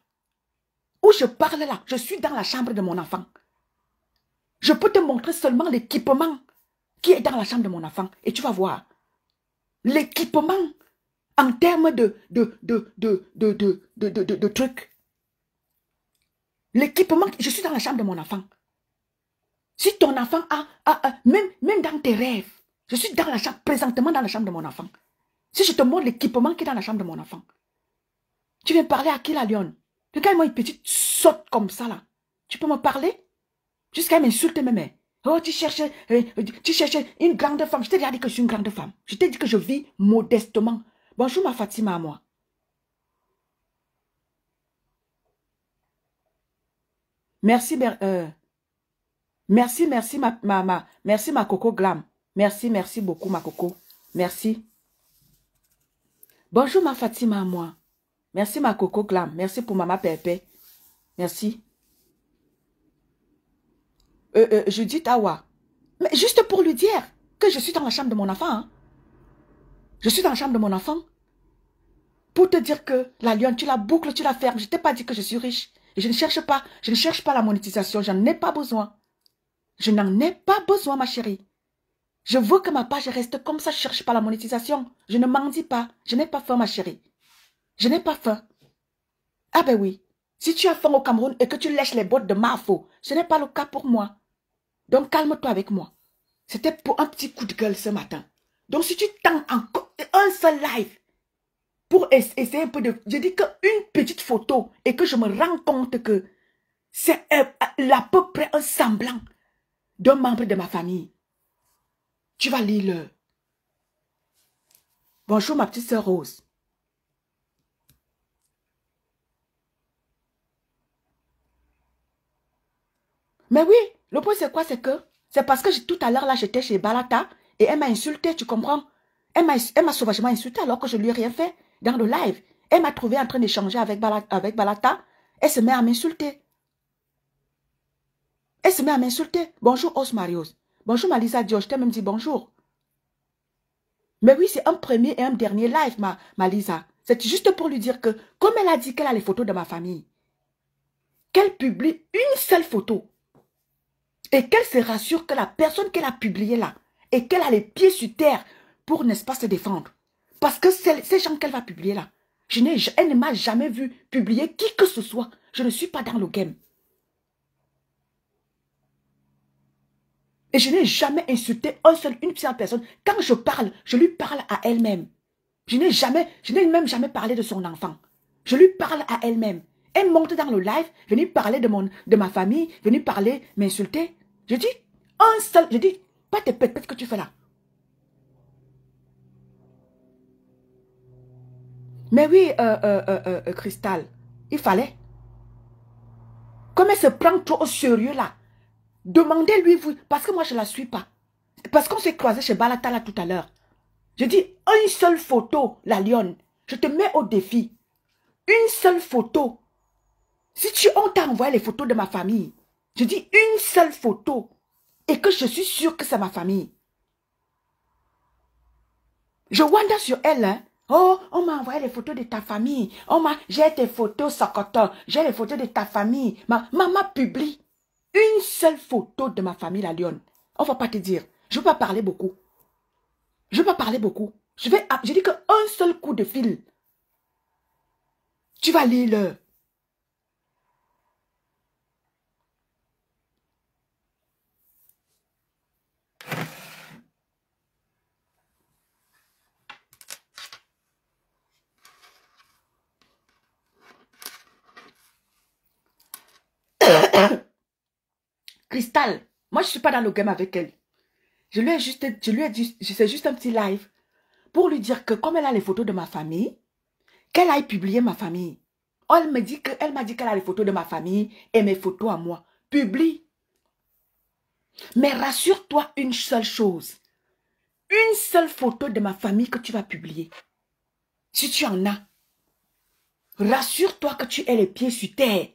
Où je parle là. Je suis dans la chambre de mon enfant. Je peux te montrer seulement l'équipement qui est dans la chambre de mon enfant. Et tu vas voir. L'équipement en termes de trucs. L'équipement, je suis dans la chambre de mon enfant. Si ton enfant même dans tes rêves, je suis dans la chambre, présentement dans la chambre de mon enfant. Si je te montre l'équipement qui est dans la chambre de mon enfant, tu viens parler à qui la lionne? Regarde-moi une petite sotte comme ça là. Tu peux me parler? Jusqu'à m'insulter même. Oh, tu cherches une grande femme. Je t'ai déjà dit que je suis une grande femme. Je t'ai dit que je vis modestement. Bonjour ma Fatima à moi. Merci, merci ma Coco Glam. Merci beaucoup ma Coco. Merci. Bonjour ma Fatima à moi. Merci ma Coco Glam. Merci pour Maman Pépé. Merci. Judith Awa. Mais juste pour lui dire que je suis dans la chambre de mon enfant. Hein. Je suis dans la chambre de mon enfant. Pour te dire que la lionne, tu la boucles, tu la fermes. Je ne t'ai pas dit que je suis riche. Et je ne cherche pas la monétisation. Je n'en ai pas besoin. Je n'en ai pas besoin, ma chérie. Je veux que ma page reste comme ça. Je ne cherche pas la monétisation. Je ne m'en dis pas. Je n'ai pas faim, ma chérie. Je n'ai pas faim. Ah ben oui. Si tu as faim au Cameroun et que tu lèches les bottes de Mafo, ce n'est pas le cas pour moi. Donc calme-toi avec moi. C'était pour un petit coup de gueule ce matin. Donc si tu tends encore un seul live pour essayer un peu de... Je dis qu'une petite photo et que je me rends compte que c'est à peu près un semblant d'un membre de ma famille. Tu vas lire le... Bonjour ma petite sœur Rose. Mais oui, le point c'est quoi? C'est que c'est parce que tout à l'heure là j'étais chez Balata et elle m'a insulté, tu comprends? Elle m'a sauvagement insulté alors que je lui ai rien fait dans le live. Elle m'a trouvé en train d'échanger avec Balata. Elle se met à m'insulter. Elle se met à m'insulter. Bonjour Os Marios. Bonjour Malisa Dio, je t'ai même dit bonjour. Mais oui, c'est un premier et un dernier live, ma Lisa. C'est juste pour lui dire que, comme elle a dit qu'elle a les photos de ma famille, qu'elle publie une seule photo et qu'elle se rassure que la personne qu'elle a publiée là et qu'elle a les pieds sur terre pour, n'est-ce pas, se défendre. Parce que ces gens qu'elle va publier là, elle ne m'a jamais vu publier qui que ce soit. Je ne suis pas dans le game. Et je n'ai jamais insulté une seule personne. Quand je parle, je lui parle à elle-même. Je n'ai même jamais parlé de son enfant. Je lui parle à elle-même. Elle monte dans le live, venue parler de ma famille, venue parler, m'insulter. Je dis, pas tes pètes que tu fais là. Mais oui, Cristal, il fallait. Comme elle se prend trop au sérieux là, demandez-lui, parce que moi je ne la suis pas. Parce qu'on s'est croisé chez Balata là tout à l'heure. Je dis, une seule photo, la lionne. Je te mets au défi. Une seule photo. Si on t'a envoyé les photos de ma famille, je dis une seule photo. Et que je suis sûre que c'est ma famille. Je wonder sur elle, hein. Oh, on m'a envoyé les photos de ta famille. J'ai tes photos, Sokoto. J'ai les photos de ta famille. Maman publie une seule photo de ma famille, la lionne. On ne va pas te dire. Je ne veux pas parler beaucoup. Je ne veux pas parler beaucoup. Je dis qu'un seul coup de fil. Tu vas lire le. Cristal, moi je ne suis pas dans le game avec elle. Je lui ai dit, c'est juste un petit live pour lui dire que comme elle a les photos de ma famille, qu'elle aille publier ma famille. Elle m'a dit qu'elle a les photos de ma famille et mes photos à moi. Publie. Mais rassure-toi une seule chose. Une seule photo de ma famille que tu vas publier. Si tu en as, rassure-toi que tu aies les pieds sur terre.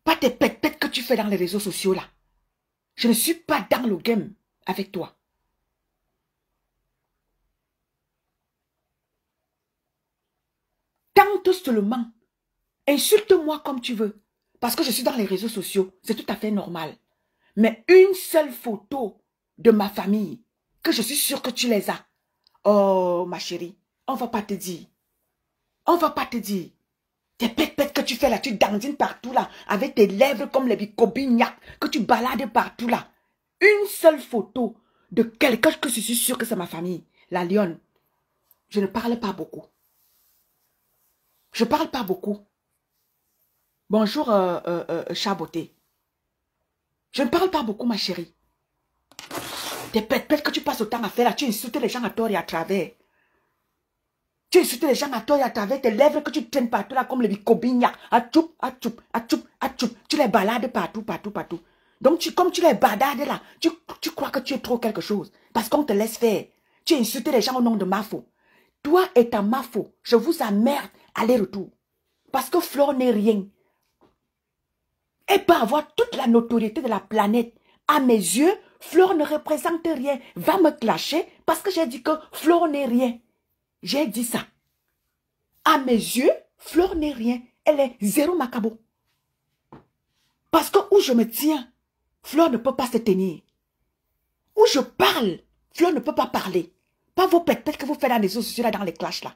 Pas tes pètes que fais dans les réseaux sociaux là. Je ne suis pas dans le game avec toi. Tente seulement. Insulte-moi comme tu veux. Parce que je suis dans les réseaux sociaux. C'est tout à fait normal. Mais une seule photo de ma famille, que je suis sûre que tu les as. Oh, ma chérie, on va pas te dire. On va pas te dire. Tes pètes que tu fais là, tu dandines partout là, avec tes lèvres comme les bicobignacs, que tu balades partout là. Une seule photo de quelqu'un que je suis sûre que c'est ma famille. La lionne. Je ne parle pas beaucoup. Je parle pas beaucoup. Bonjour, Chaboté. Je ne parle pas beaucoup, ma chérie. Tes pètes que tu passes autant à faire là, tu insultes les gens à tort et à travers. Tu insultes les gens à tort et à travers, tes lèvres que tu traînes partout là comme les bicobignacs. Atchoup, atchoup, atchoup, atchoup. Tu les balades partout, partout, partout. Donc, comme tu les balades là, tu crois que tu es trop quelque chose. Parce qu'on te laisse faire. Tu insultes les gens au nom de Mafo. Toi et ta Mafo, je vous emmerde aller-retour. Parce que Flore n'est rien. Elle peut avoir toute la notoriété de la planète. À mes yeux, Flore ne représente rien. Va me clasher parce que j'ai dit que Flore n'est rien. J'ai dit ça. À mes yeux, Flore n'est rien. Elle est zéro macabo. Parce que où je me tiens, Flore ne peut pas se tenir. Où je parle, Flore ne peut pas parler. Pas vos pètes que vous faites dans les réseaux sociaux là, dans les clashs là.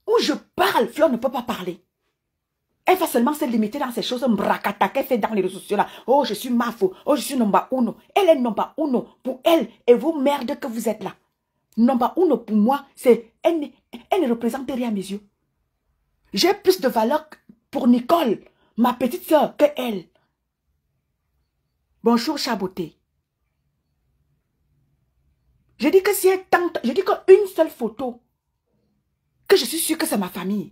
Où je parle, Flore ne peut pas parler. Elle va seulement se limiter dans ces choses mbracata qu'elle fait dans les réseaux sociaux là. Oh, je suis Mafo. Oh, je suis Nomba Uno. Elle est Nomba Uno pour elle et vous merde que vous êtes là. Nomba Uno pour moi, c'est elle ne représente rien à mes yeux. J'ai plus de valeur pour Nicole, ma petite soeur, que elle. Bonjour Chaboté. Je dis que si elle tente, je dis qu'une seule photo, que je suis sûre que c'est ma famille.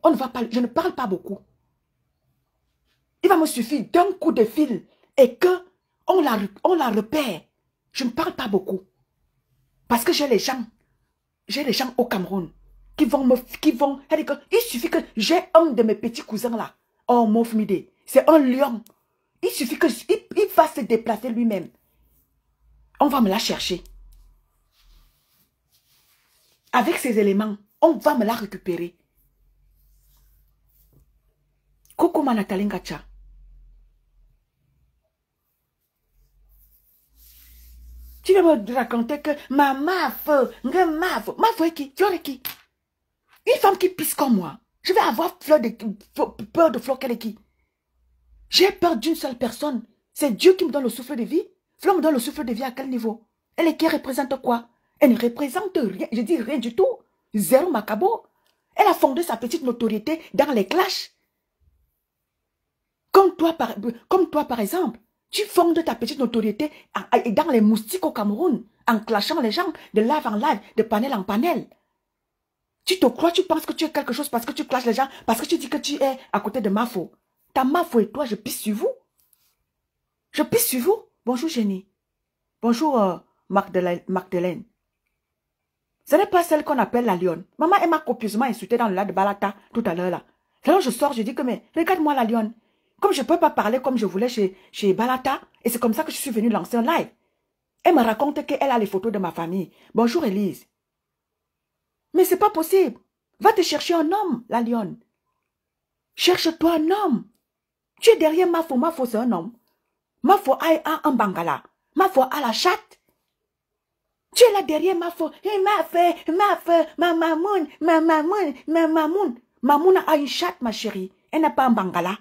On ne va pas, je ne parle pas beaucoup. Il va me suffire d'un coup de fil et que on la repère. Je ne parle pas beaucoup. Parce que j'ai les gens au Cameroun qui vont il suffit que j'ai un de mes petits cousins là. Oh, Mofmide, c'est un lion. Il suffit que il va se déplacer lui-même. On va me la chercher. Avec ces éléments, on va me la récupérer. Coucou Nathalie Ngacha. Tu vas me raconter que ma Mafo est qui? Flore est qui? Une femme qui pisse comme moi. Je vais avoir peur de Flore qu'elle est qui? J'ai peur d'une seule personne. C'est Dieu qui me donne le souffle de vie. Flore me donne le souffle de vie à quel niveau? Elle est qui représente quoi? Elle ne représente rien. Je dis rien du tout. Zéro macabo. Elle a fondé sa petite notoriété dans les clashs. Comme toi, par exemple. Tu fondes ta petite notoriété dans les moustiques au Cameroun, en clashant les gens de live en live, de panel en panel. Tu te crois, tu penses que tu es quelque chose parce que tu clashes les gens, parce que tu dis que tu es à côté de Mafo. Ta Mafo et toi, je pisse sur vous. Je pisse sur vous. Bonjour Jenny. Bonjour Magdeleine. Ce n'est pas celle qu'on appelle la lionne. Maman, elle m'a copieusement insulté dans le lac de Balata tout à l'heure là. Alors je sors, je dis que mais regarde-moi la lionne. Comme je ne peux pas parler comme je voulais chez Balata, et c'est comme ça que je suis venue lancer un live. Elle me raconte qu'elle a les photos de ma famille. Bonjour Elise. Mais c'est pas possible. Va te chercher un homme, la lionne. Cherche-toi un homme. Tu es derrière Mafo. Mafo, c'est un homme. Mafo a un bangala. Mafo a la chatte. Tu es là derrière Mafo. Hey, ma mamoun. Mamoun a une chatte, ma chérie. Elle n'a pas un bangala.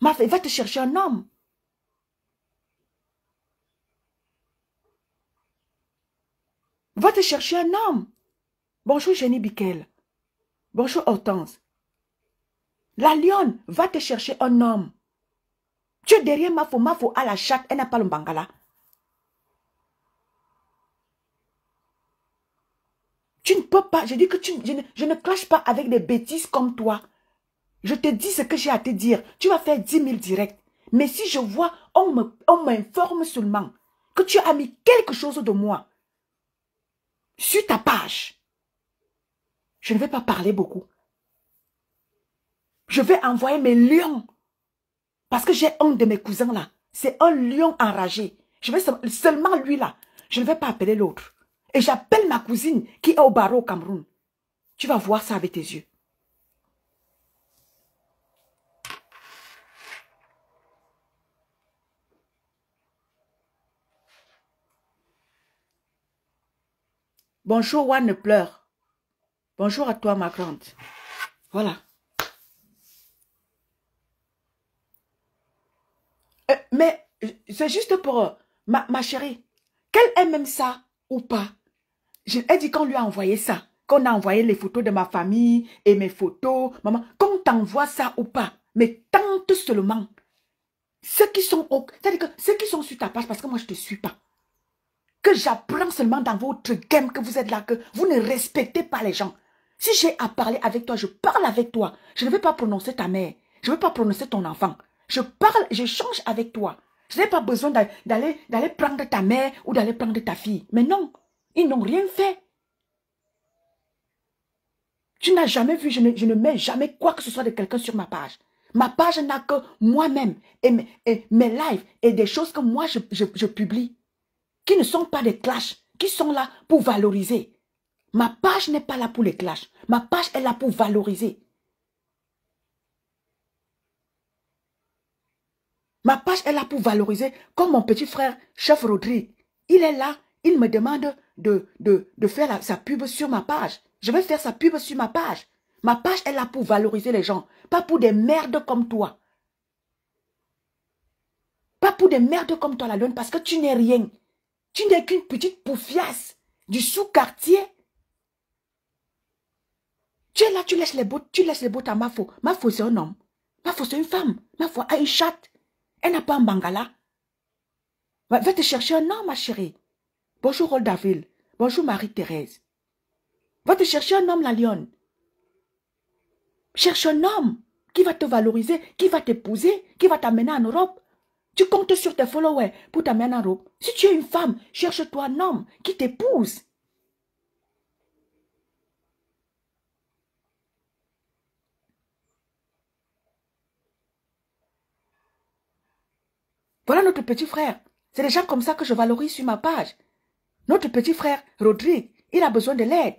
Mafo, va te chercher un homme. Va te chercher un homme. Bonjour Jenny Bikel. Bonjour Hortense. La lionne, va te chercher un homme. Tu es derrière Mafo. Mafo a la chatte. Elle n'a pas le bangala. Tu ne peux pas. Je dis que je ne clash pas avec des bêtises comme toi. Je te dis ce que j'ai à te dire. Tu vas faire 10 000 directs. Mais si je vois, on m'informe seulement que tu as mis quelque chose de moi sur ta page. Je ne vais pas parler beaucoup. Je vais envoyer mes lions Parce que j'ai un de mes cousins là. C'est un lion enragé. Je vais seulement lui là. Je ne vais pas appeler l'autre. Et j'appelle ma cousine qui est au barreau au Cameroun. Tu vas voir ça avec tes yeux. Bonjour, One ne pleure. Bonjour à toi, ma grande. Voilà. Mais c'est juste pour ma chérie. Qu'elle aime même ça ou pas. Elle dit qu'on lui a envoyé ça. Qu'on a envoyé les photos de ma famille et mes photos. Maman, qu'on t'envoie ça ou pas. Mais tente seulement. Ceux qui sont sur ta page, parce que moi je ne te suis pas. Que j'apprends seulement dans votre game que vous êtes là, que vous ne respectez pas les gens. Si j'ai à parler avec toi, je parle avec toi. Je ne vais pas prononcer ta mère. Je ne vais pas prononcer ton enfant. Je parle, je change avec toi. Je n'ai pas besoin d'aller prendre ta mère ou d'aller prendre ta fille. Mais non, ils n'ont rien fait. Tu n'as jamais vu, je ne mets jamais quoi que ce soit de quelqu'un sur ma page. Ma page n'a que moi-même et mes lives et des choses que moi je publie. Qui ne sont pas des clashs, qui sont là pour valoriser. Ma page n'est pas là pour les clashs. Ma page est là pour valoriser. Ma page est là pour valoriser, comme mon petit frère, Chef Rodrigue. Il est là, il me demande de faire sa pub sur ma page. Je vais faire sa pub sur ma page. Ma page est là pour valoriser les gens, pas pour des merdes comme toi. Pas pour des merdes comme toi, la lune, parce que tu n'es rien. Tu n'es qu'une petite poufiasse du sous-quartier. Tu es là, tu laisses les bottes à Mafo. Mafo, c'est un homme. Mafo, c'est une femme. Mafo a une chatte. Elle n'a pas un bangala. Va te chercher un homme, ma chérie. Bonjour, Roldaville. Bonjour, Marie-Thérèse. Va te chercher un homme, la lionne. Cherche un homme qui va te valoriser, qui va t'épouser, qui va t'amener en Europe. Tu comptes sur tes followers pour t'amener en Europe. Si tu es une femme, cherche-toi un homme qui t'épouse. Voilà notre petit frère. C'est des gens comme ça que je valorise sur ma page. Notre petit frère, Rodrigue, il a besoin de l'aide.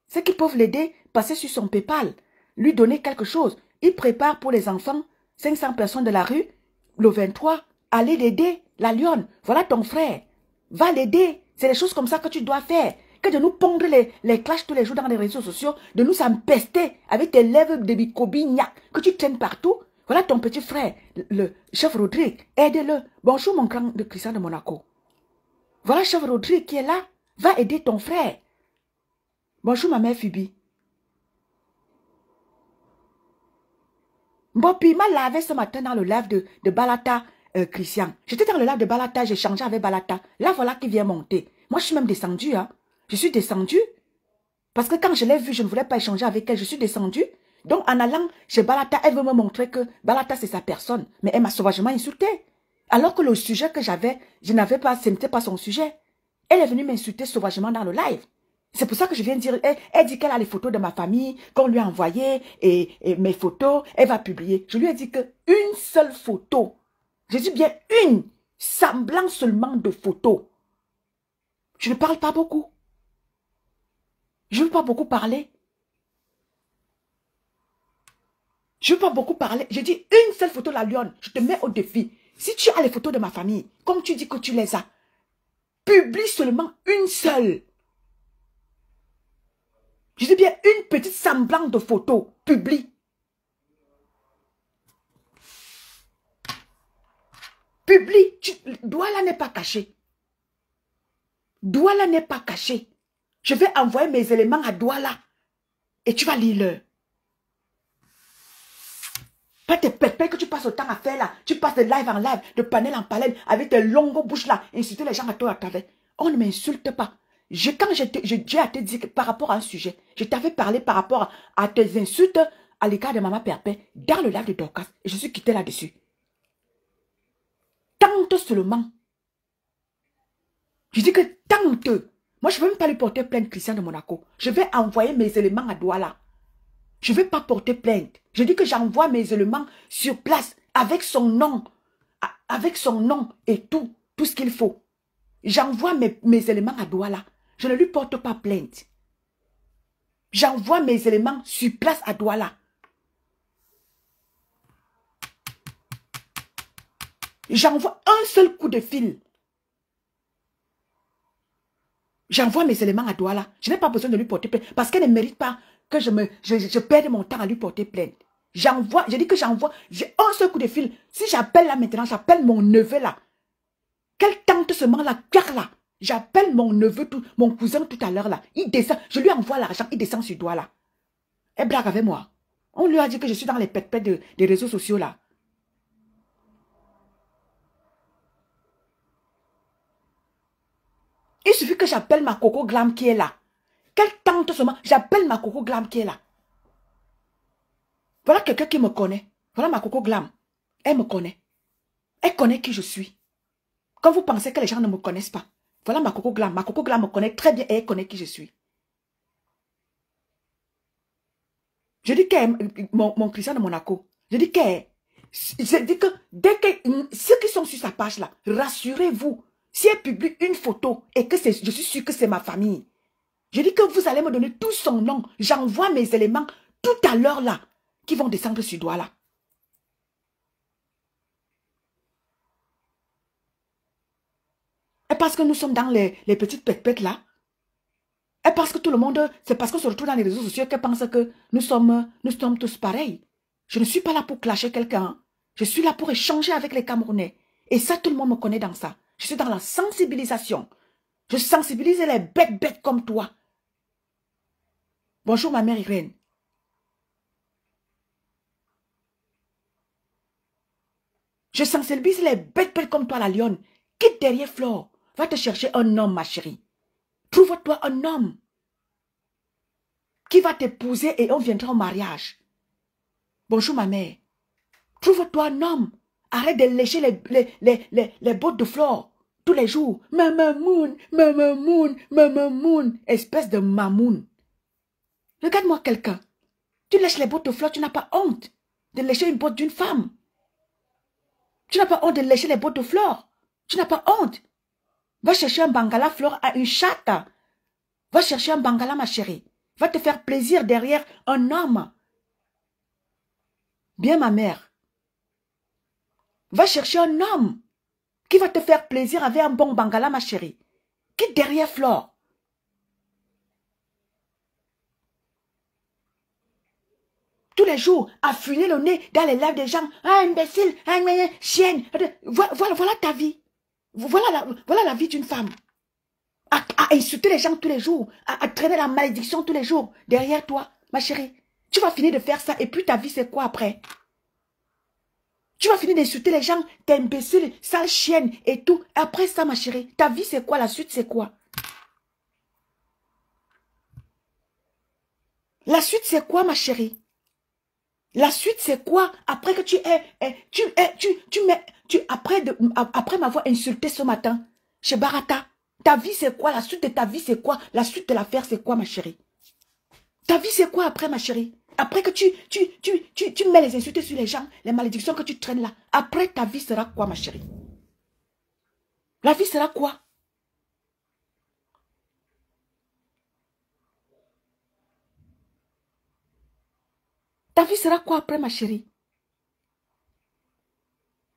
Ceux qui peuvent l'aider, passer sur son PayPal, lui donner quelque chose. Il prépare pour les enfants, 500 personnes de la rue, le 23, allez l'aider, la lionne. Voilà ton frère. Va l'aider. C'est des choses comme ça que tu dois faire. Que de nous pondre les clashs tous les jours dans les réseaux sociaux, de nous empester avec tes lèvres de bicobignac que tu traînes partout. Voilà ton petit frère, le chef Rodrigue. Aide-le. Bonjour mon grand de Christian de Monaco. Voilà chef Rodrigue qui est là. Va aider ton frère. Bonjour ma mère Phoebe. Bopi m'a lavé ce matin dans le live de Balata Christian. J'étais dans le live de Balata, j'ai changé avec Balata. Là voilà qui vient monter. Moi je suis même descendue. Hein. Je suis descendue. Parce que quand je l'ai vue, je ne voulais pas échanger avec elle. Je suis descendue. Donc en allant chez Balata, elle veut me montrer que Balata c'est sa personne. Mais elle m'a sauvagement insultée. Alors que le sujet que j'avais, ce n'était pas son sujet. Elle est venue m'insulter sauvagement dans le live. C'est pour ça que je viens de dire, elle dit qu'elle a les photos de ma famille, qu'on lui a envoyées, et mes photos, elle va publier. Je lui ai dit qu'une seule photo, je dis bien une, semblant seulement de photo. Je ne parle pas beaucoup. Je ne veux pas beaucoup parler. Je ne veux pas beaucoup parler. Je dis une seule photo, la lionne. Je te mets au défi. Si tu as les photos de ma famille, comme tu dis que tu les as, publie seulement une seule. Je dis bien une petite semblant de photo. Publie. Publie. Douala n'est pas caché. Douala n'est pas caché. Je vais envoyer mes éléments à Douala. Et tu vas lire-le. Pas tes pépés que tu passes autant à faire là. Tu passes de live en live, de panel en panel, avec tes longues bouches là, insulter les gens à toi à travers. On ne m'insulte pas. Quand j'ai à te dire que par rapport à un sujet, je t'avais parlé par rapport à tes insultes à l'égard de Maman Pépé dans le live de Dorcas. Et je suis quitté là-dessus. Tente seulement. Je dis que tente. Moi, je ne veux même pas lui porter plainte, Christian de Monaco. Je vais envoyer mes éléments à Douala. Je ne vais pas porter plainte. Je dis que j'envoie mes éléments sur place avec son nom et tout ce qu'il faut. J'envoie mes éléments à Douala. Je ne lui porte pas plainte. J'envoie mes éléments sur place à Douala. J'envoie un seul coup de fil. J'envoie mes éléments à Douala. Je n'ai pas besoin de lui porter plainte parce qu'elle ne mérite pas que je perde mon temps à lui porter plainte. J'envoie, je dis que j'envoie, j'ai un seul coup de fil. Si j'appelle là maintenant, j'appelle mon neveu là. Quelle tante seulement là, là. J'appelle mon neveu, mon cousin tout à l'heure là. Il descend, je lui envoie l'argent, il descend sur Douala. Elle blague avec moi. On lui a dit que je suis dans les pètes des réseaux sociaux là. Il suffit que j'appelle ma Coco Glam qui est là. Quelle tante seulement, j'appelle ma Coco Glam qui est là. Voilà quelqu'un qui me connaît. Voilà ma Coco Glam. Elle me connaît. Elle connaît qui je suis. Quand vous pensez que les gens ne me connaissent pas, voilà ma Coco Glam. Ma Coco Glam me connaît très bien et elle connaît qui je suis. Je dis qu'elle, mon Christian de Monaco, je dis que dès que ceux qui sont sur sa page là, rassurez-vous, si elle publie une photo et que je suis sûr que c'est ma famille, je dis que vous allez me donner tout son nom. J'envoie mes éléments tout à l'heure là, qui vont descendre sur Douala. Et parce que nous sommes dans les petites pètes là, et parce que tout le monde, c'est parce qu'on se retrouve dans les réseaux sociaux qu'elle pense que nous sommes tous pareils. Je ne suis pas là pour clasher quelqu'un. Je suis là pour échanger avec les Camerounais. Et ça, tout le monde me connaît dans ça. Je suis dans la sensibilisation. Je sensibilise les bêtes comme toi. Bonjour ma mère Irène. Je sensibilise les bêtes comme toi, la lionne. Quitte derrière Flore. Va te chercher un homme, ma chérie. Trouve-toi un homme qui va t'épouser et on viendra au mariage. Bonjour ma mère. Trouve-toi un homme. Arrête de lécher les bottes de Flore tous les jours. Maman moon. Espèce de mamoun. Regarde-moi quelqu'un. Tu lèches les bottes de Flore, tu n'as pas honte de lécher une botte d'une femme. Tu n'as pas honte de lécher les bottes de Flore. Tu n'as pas honte. Va chercher un bangala, Flore à une chatte. Va chercher un bangala, ma chérie. Va te faire plaisir derrière un homme. Bien, ma mère. Va chercher un homme qui va te faire plaisir avec un bon bangala, ma chérie. Quitte derrière Flore. Tous les jours, affuler le nez dans les lèvres des gens. Ah, imbécile, ah, chienne. Voilà ta vie. Voilà la vie d'une femme. À insulter les gens tous les jours. À traîner la malédiction tous les jours. Derrière toi, ma chérie. Tu vas finir de faire ça. Et puis ta vie, c'est quoi après? Tu vas finir d'insulter les gens. T'es imbécile, sale chienne et tout. Après ça, ma chérie, ta vie, c'est quoi? La suite, c'est quoi? La suite, c'est quoi, ma chérie? La suite, c'est quoi? Après que après m'avoir insulté ce matin, chez Barata, ta vie, c'est quoi? La suite de ta vie, c'est quoi? La suite de l'affaire, c'est quoi, ma chérie? Ta vie, c'est quoi après, ma chérie? Après que tu mets les insultes sur les gens, les malédictions que tu traînes là, après, ta vie sera quoi, ma chérie? La vie sera quoi? Ta vie sera quoi après, ma chérie?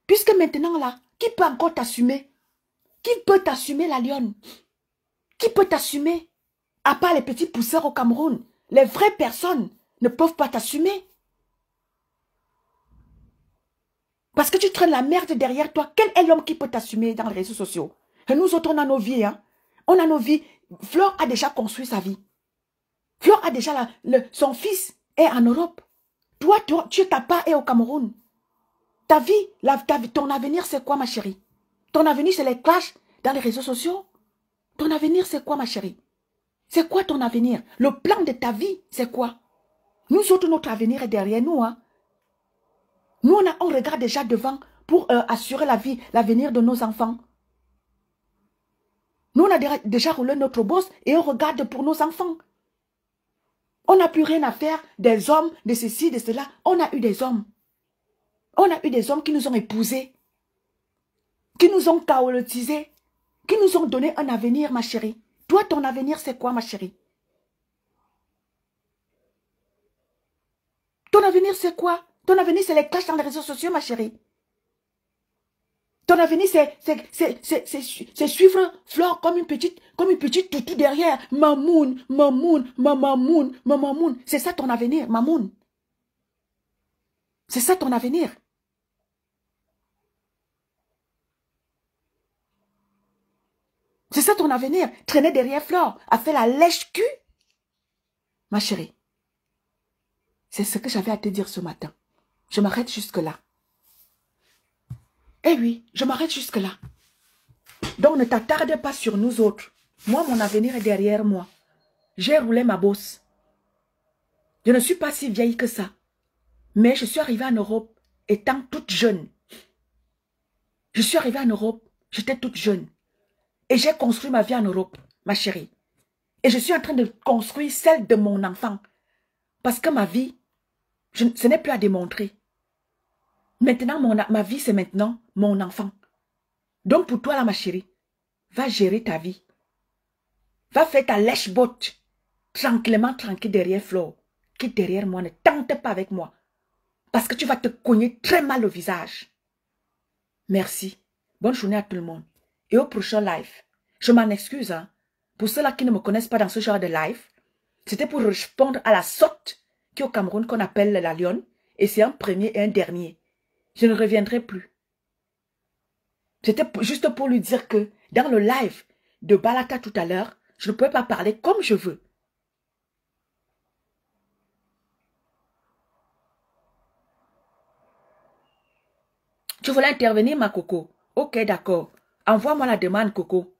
Puisque maintenant, là, qui peut encore t'assumer? Qui peut t'assumer, la lionne? Qui peut t'assumer? À part les petits pousseurs au Cameroun, les vraies personnes ne peuvent pas t'assumer. Parce que tu traînes la merde derrière toi. Quel est l'homme qui peut t'assumer dans les réseaux sociaux? Et nous autres, on a nos vies. Hein? On a nos vies. Flore a déjà construit sa vie. Flore a déjà son fils est en Europe. Toi, tu t'as pas et au Cameroun. Ta vie, ton avenir, c'est quoi, ma chérie? Ton avenir, c'est les clashs dans les réseaux sociaux? Ton avenir, c'est quoi, ma chérie? C'est quoi ton avenir? Le plan de ta vie, c'est quoi? Nous autres, notre avenir est derrière nous. Hein? Nous, on regarde déjà devant pour assurer la vie, l'avenir de nos enfants. Nous, on a déjà roulé notre boss et on regarde pour nos enfants. On n'a plus rien à faire des hommes, de ceci, de cela. On a eu des hommes. On a eu des hommes qui nous ont épousés, qui nous ont caolotisés, qui nous ont donné un avenir, ma chérie. Toi, ton avenir, c'est quoi, ma chérie? Ton avenir, c'est quoi? Ton avenir, c'est les clashs dans les réseaux sociaux, ma chérie. Ton avenir, c'est suivre Flore comme une petite toutou derrière. Mamoun, mamoun, mamamoun, mamamoun. C'est ça ton avenir, mamoun. C'est ça ton avenir. C'est ça ton avenir. Traîner derrière Flore, a fait la lèche-cul. Ma chérie, c'est ce que j'avais à te dire ce matin. Je m'arrête jusque-là. Eh oui, je m'arrête jusque-là. Donc ne t'attarde pas sur nous autres. Moi, mon avenir est derrière moi. J'ai roulé ma bosse. Je ne suis pas si vieille que ça. Mais je suis arrivée en Europe étant toute jeune. Je suis arrivée en Europe, j'étais toute jeune. Et j'ai construit ma vie en Europe, ma chérie. Et je suis en train de construire celle de mon enfant. Parce que ma vie, ce n'est plus à démontrer. Maintenant, ma vie, c'est maintenant mon enfant. Donc pour toi, là, ma chérie, va gérer ta vie. Va faire ta lèche-botte. Tranquillement, tranquille derrière Flore. Quitte derrière moi, ne tente pas avec moi. Parce que tu vas te cogner très mal au visage. Merci. Bonne journée à tout le monde. Et au prochain live. Je m'en excuse, hein. Pour ceux-là qui ne me connaissent pas dans ce genre de live, c'était pour répondre à la sotte qui est au Cameroun qu'on appelle la lionne. Et c'est un premier et un dernier. Je ne reviendrai plus. C'était juste pour lui dire que dans le live de Balata tout à l'heure, je ne pouvais pas parler comme je veux. Tu voulais intervenir, ma coco? Ok, d'accord. Envoie-moi la demande, coco.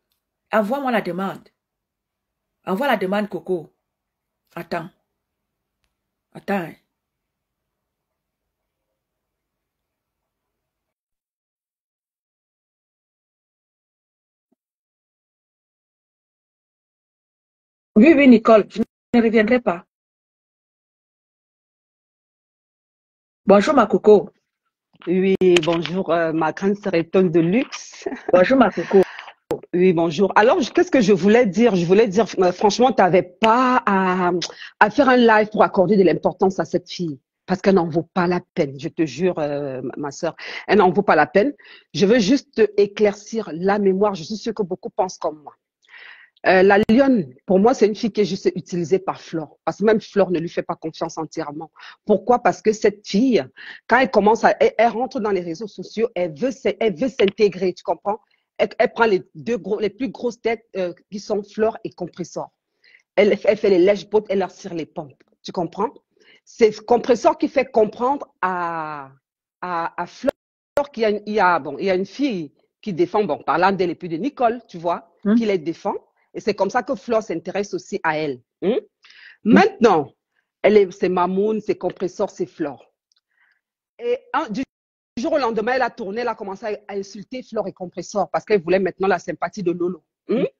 Envoie-moi la demande. Envoie la demande, coco. Attends. Attends. Oui, oui, Nicole, je ne reviendrai pas. Bonjour, ma coco. Oui, bonjour, ma grande sœur Étonne de luxe. Bonjour, ma coco. Oui, bonjour. Alors, qu'est-ce que je voulais dire? Je voulais dire, franchement, tu n'avais pas à faire un live pour accorder de l'importance à cette fille. Parce qu'elle n'en vaut pas la peine, je te jure, ma sœur, elle n'en vaut pas la peine. Je veux juste te éclaircir la mémoire. Je suis sûre que beaucoup pensent comme moi. La lionne, pour moi, c'est une fille qui est juste utilisée par Flore. Parce que même Flore ne lui fait pas confiance entièrement. Pourquoi? Parce que cette fille, quand elle commence elle rentre dans les réseaux sociaux, elle veut s'intégrer, tu comprends? Elle prend les plus grosses têtes qui sont Flore et Compressor. Elle fait les lèche-bottes, elle leur tire les pompes. Tu comprends? C'est Compressor qui fait comprendre à Flore qu'il y a une fille qui défend, bon, parlant d'elle et puis de Nicole, tu vois, qui les défend. Et c'est comme ça que Flore s'intéresse aussi à elle. Maintenant, c'est Mamoun, c'est Compressor, c'est Flore. Et du jour au lendemain, elle a tourné, elle a commencé à insulter Flore et Compressor parce qu'elle voulait maintenant la sympathie de Lolo.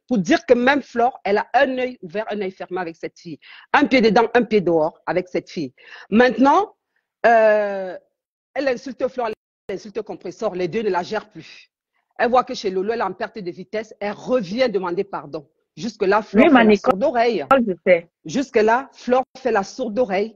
Pour dire que même Flore, elle a un œil ouvert, un œil fermé avec cette fille. Un pied dedans, un pied dehors avec cette fille. Maintenant, elle insulte Flore, elle insulte Compressor. Les deux ne la gèrent plus. Elle voit que chez Lolo, elle est en perte de vitesse. Elle revient demander pardon. Jusque-là, Flore fait la sourde oreille. Jusque-là, Flore fait la sourde oreille.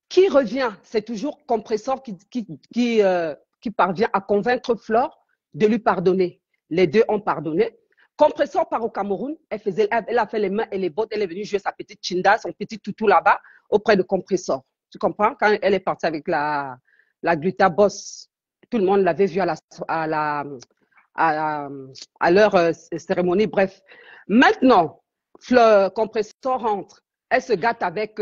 Qui revient? C'est toujours Compressor qui parvient à convaincre Flore de lui pardonner. Les deux ont pardonné. Compressor part au Cameroun. Elle a fait les mains et les bottes. Elle est venue jouer sa petite chinda, son petit toutou là-bas, auprès de Compressor. Tu comprends? Quand elle est partie avec la Gluta Boss, tout le monde l'avait vue à leur cérémonie. Bref. Maintenant, Compressor rentre. Elle se gâte avec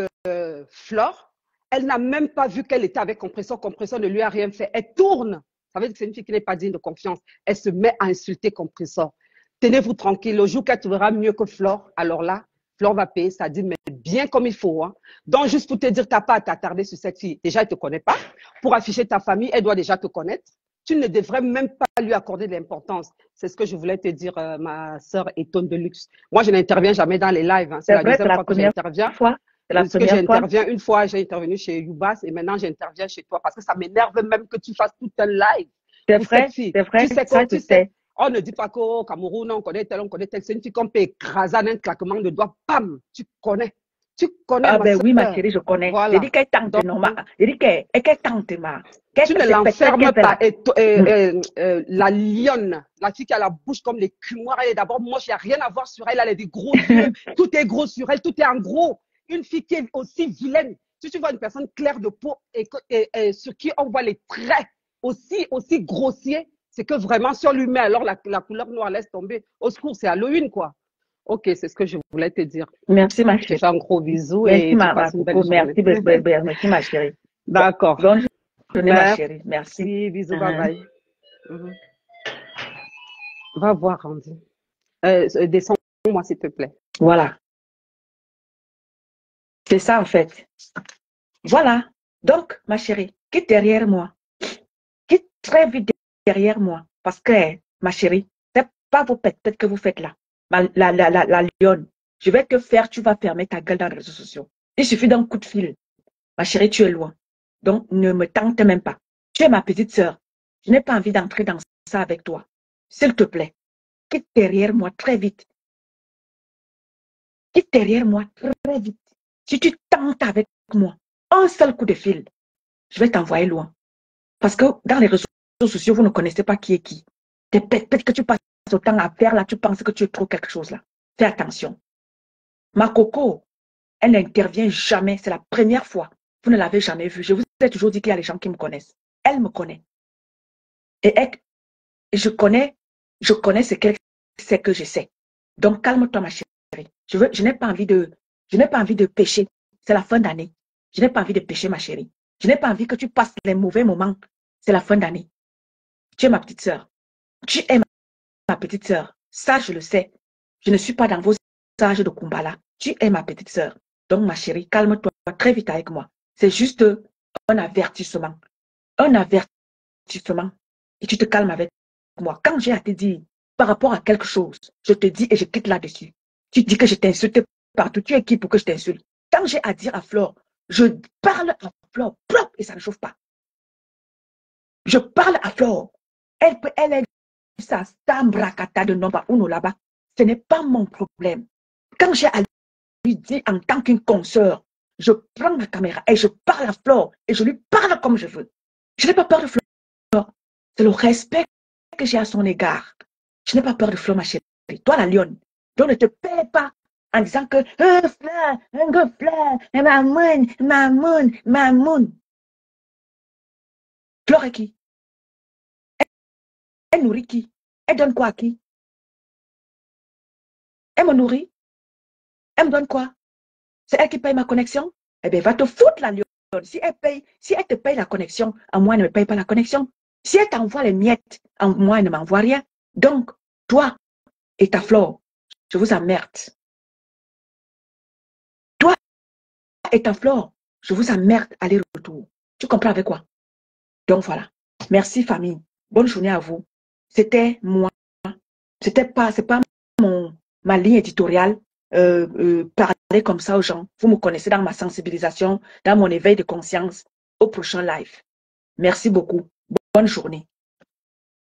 Flore. Elle n'a même pas vu qu'elle était avec Compressor. Compressor ne lui a rien fait. Elle tourne. Ça veut dire que c'est une fille qui n'est pas digne de confiance. Elle se met à insulter Compressor. Tenez-vous tranquille. Le jour qu'elle trouvera mieux que Flore, alors là, Flore va payer sa dîme, mais bien comme il faut. Hein. Donc, juste pour te dire, tu n'as pas à t'attarder sur cette fille. Déjà, elle ne te connaît pas. Pour afficher ta famille, elle doit déjà te connaître. Tu ne devrais même pas lui accorder de l'importance. C'est ce que je voulais te dire, ma sœur Étonne de luxe. Moi, je n'interviens jamais dans les lives. Hein. C'est la deuxième fois que j'interviens. C'est la Parce que première fois. j'interviens une fois, j'ai intervenu chez Youbas et maintenant j'interviens chez toi parce que ça m'énerve même que tu fasses tout un live C'est pour cette vrai, fille. c'est vrai, Tu sais ça que, je tu sais, sais. on ne dit pas qu'au Cameroun, on connaît tel, c'est une fille qu'on peut écraser en un claquement de doigts, bam, tu connais Ah ma ben oui, ma soeur. chérie, je connais. J'ai Voilà. dit qu'elle tente, Donc, non, j'ai dit qu'elle tente, qu'elle tu ne c'est peut-être qu'elle l'enfermes fait pas. là. Hmm. La lionne, la fille qui a la bouche comme les cumoirs, elle est d'abord moche, il n'y a rien à voir sur elle, elle a des gros yeux, tout est gros sur elle, tout est en gros. Une fille qui est aussi vilaine. Si tu vois une personne claire de peau et sur qui on voit les traits aussi grossiers, c'est que vraiment, si on lui met alors la couleur noire, laisse tomber. Au secours, c'est Halloween, quoi. Ok, c'est ce que je voulais te dire. Merci, ma Je te chérie. fais un gros bisou Merci, et tu ma passes une belle coco. journée. Merci, merci, ma chérie. D'accord. Bonne journée, ma chérie. Merci. Merci, bisous, bye Mhm. bye. Mhm. Va voir, Randy. Descends-moi, s'il te plaît. Voilà. C'est ça, en fait. Voilà. Donc, ma chérie, quitte derrière moi. Quitte très vite derrière moi. Parce que, ma chérie, c'est pas vos pètes que vous faites là. La lionne. Je vais te faire, tu vas fermer ta gueule dans les réseaux sociaux. Il suffit d'un coup de fil. Ma chérie, tu es loin. Donc, ne me tente même pas. Tu es ma petite sœur. Je n'ai pas envie d'entrer dans ça avec toi. S'il te plaît, quitte derrière moi très vite. Quitte derrière moi très vite. Si tu tentes avec moi, un seul coup de fil, je vais t'envoyer loin. Parce que dans les réseaux sociaux, vous ne connaissez pas qui est qui. Peut-être que tu passes autant à faire là, tu penses que tu es trop quelque chose là. Fais attention. Ma coco, elle n'intervient jamais. C'est la première fois. Vous ne l'avez jamais vue. Je vous ai toujours dit qu'il y a des gens qui me connaissent. Elle me connaît. Et je connais ce qu'elle sait que je sais. Donc, calme-toi, ma chérie. Je n'ai pas envie de pécher. C'est la fin d'année. Je n'ai pas envie de pécher, ma chérie. Je n'ai pas envie que tu passes les mauvais moments. C'est la fin d'année. Tu es ma petite sœur. Tu es ma petite sœur. Ça, je le sais. Je ne suis pas dans vos âges de Kumbala. Tu es ma petite sœur. Donc, ma chérie, calme-toi très vite avec moi. C'est juste un avertissement. Un avertissement. Et tu te calmes avec moi. Quand j'ai à te dire par rapport à quelque chose, je te dis et je quitte là-dessus. Tu dis que je t'insulte partout. Tu es qui pour que je t'insulte? Quand j'ai à dire à Flore, je parle à Flore, plop, et ça ne chauffe pas. Je parle à Flore. Elle est sa stambrakata de nomba uno là-bas. Ce n'est pas mon problème. Quand j'ai à lui dire en tant qu'une consoeur, je prends ma caméra et je parle à Flore et je lui parle comme je veux. Je n'ai pas peur de Flore. C'est le respect que j'ai à son égard. Je n'ai pas peur de Flore, ma chérie. Toi, la lionne, donc ne te paie pas en disant que Fleur, un gars Fleur, ma moune. Flore est qui? Elle nourrit qui? Elle donne quoi à qui? Elle me nourrit? Elle me donne quoi? C'est elle qui paye ma connexion? Eh bien, va te foutre la lionne. Si elle te paye la connexion, à moi, elle ne me paye pas la connexion. Si elle t'envoie les miettes, à moi, elle ne m'envoie rien. Donc, toi et ta Flore, je vous emmerde. Toi et ta Flore, je vous emmerde aller-retour. Tu comprends avec quoi? Donc, voilà. Merci, famille. Bonne journée à vous. C'était moi. C'est pas ma ligne éditoriale. Parler comme ça aux gens. Vous me connaissez dans ma sensibilisation, dans mon éveil de conscience. Au prochain live. Merci beaucoup. Bonne journée.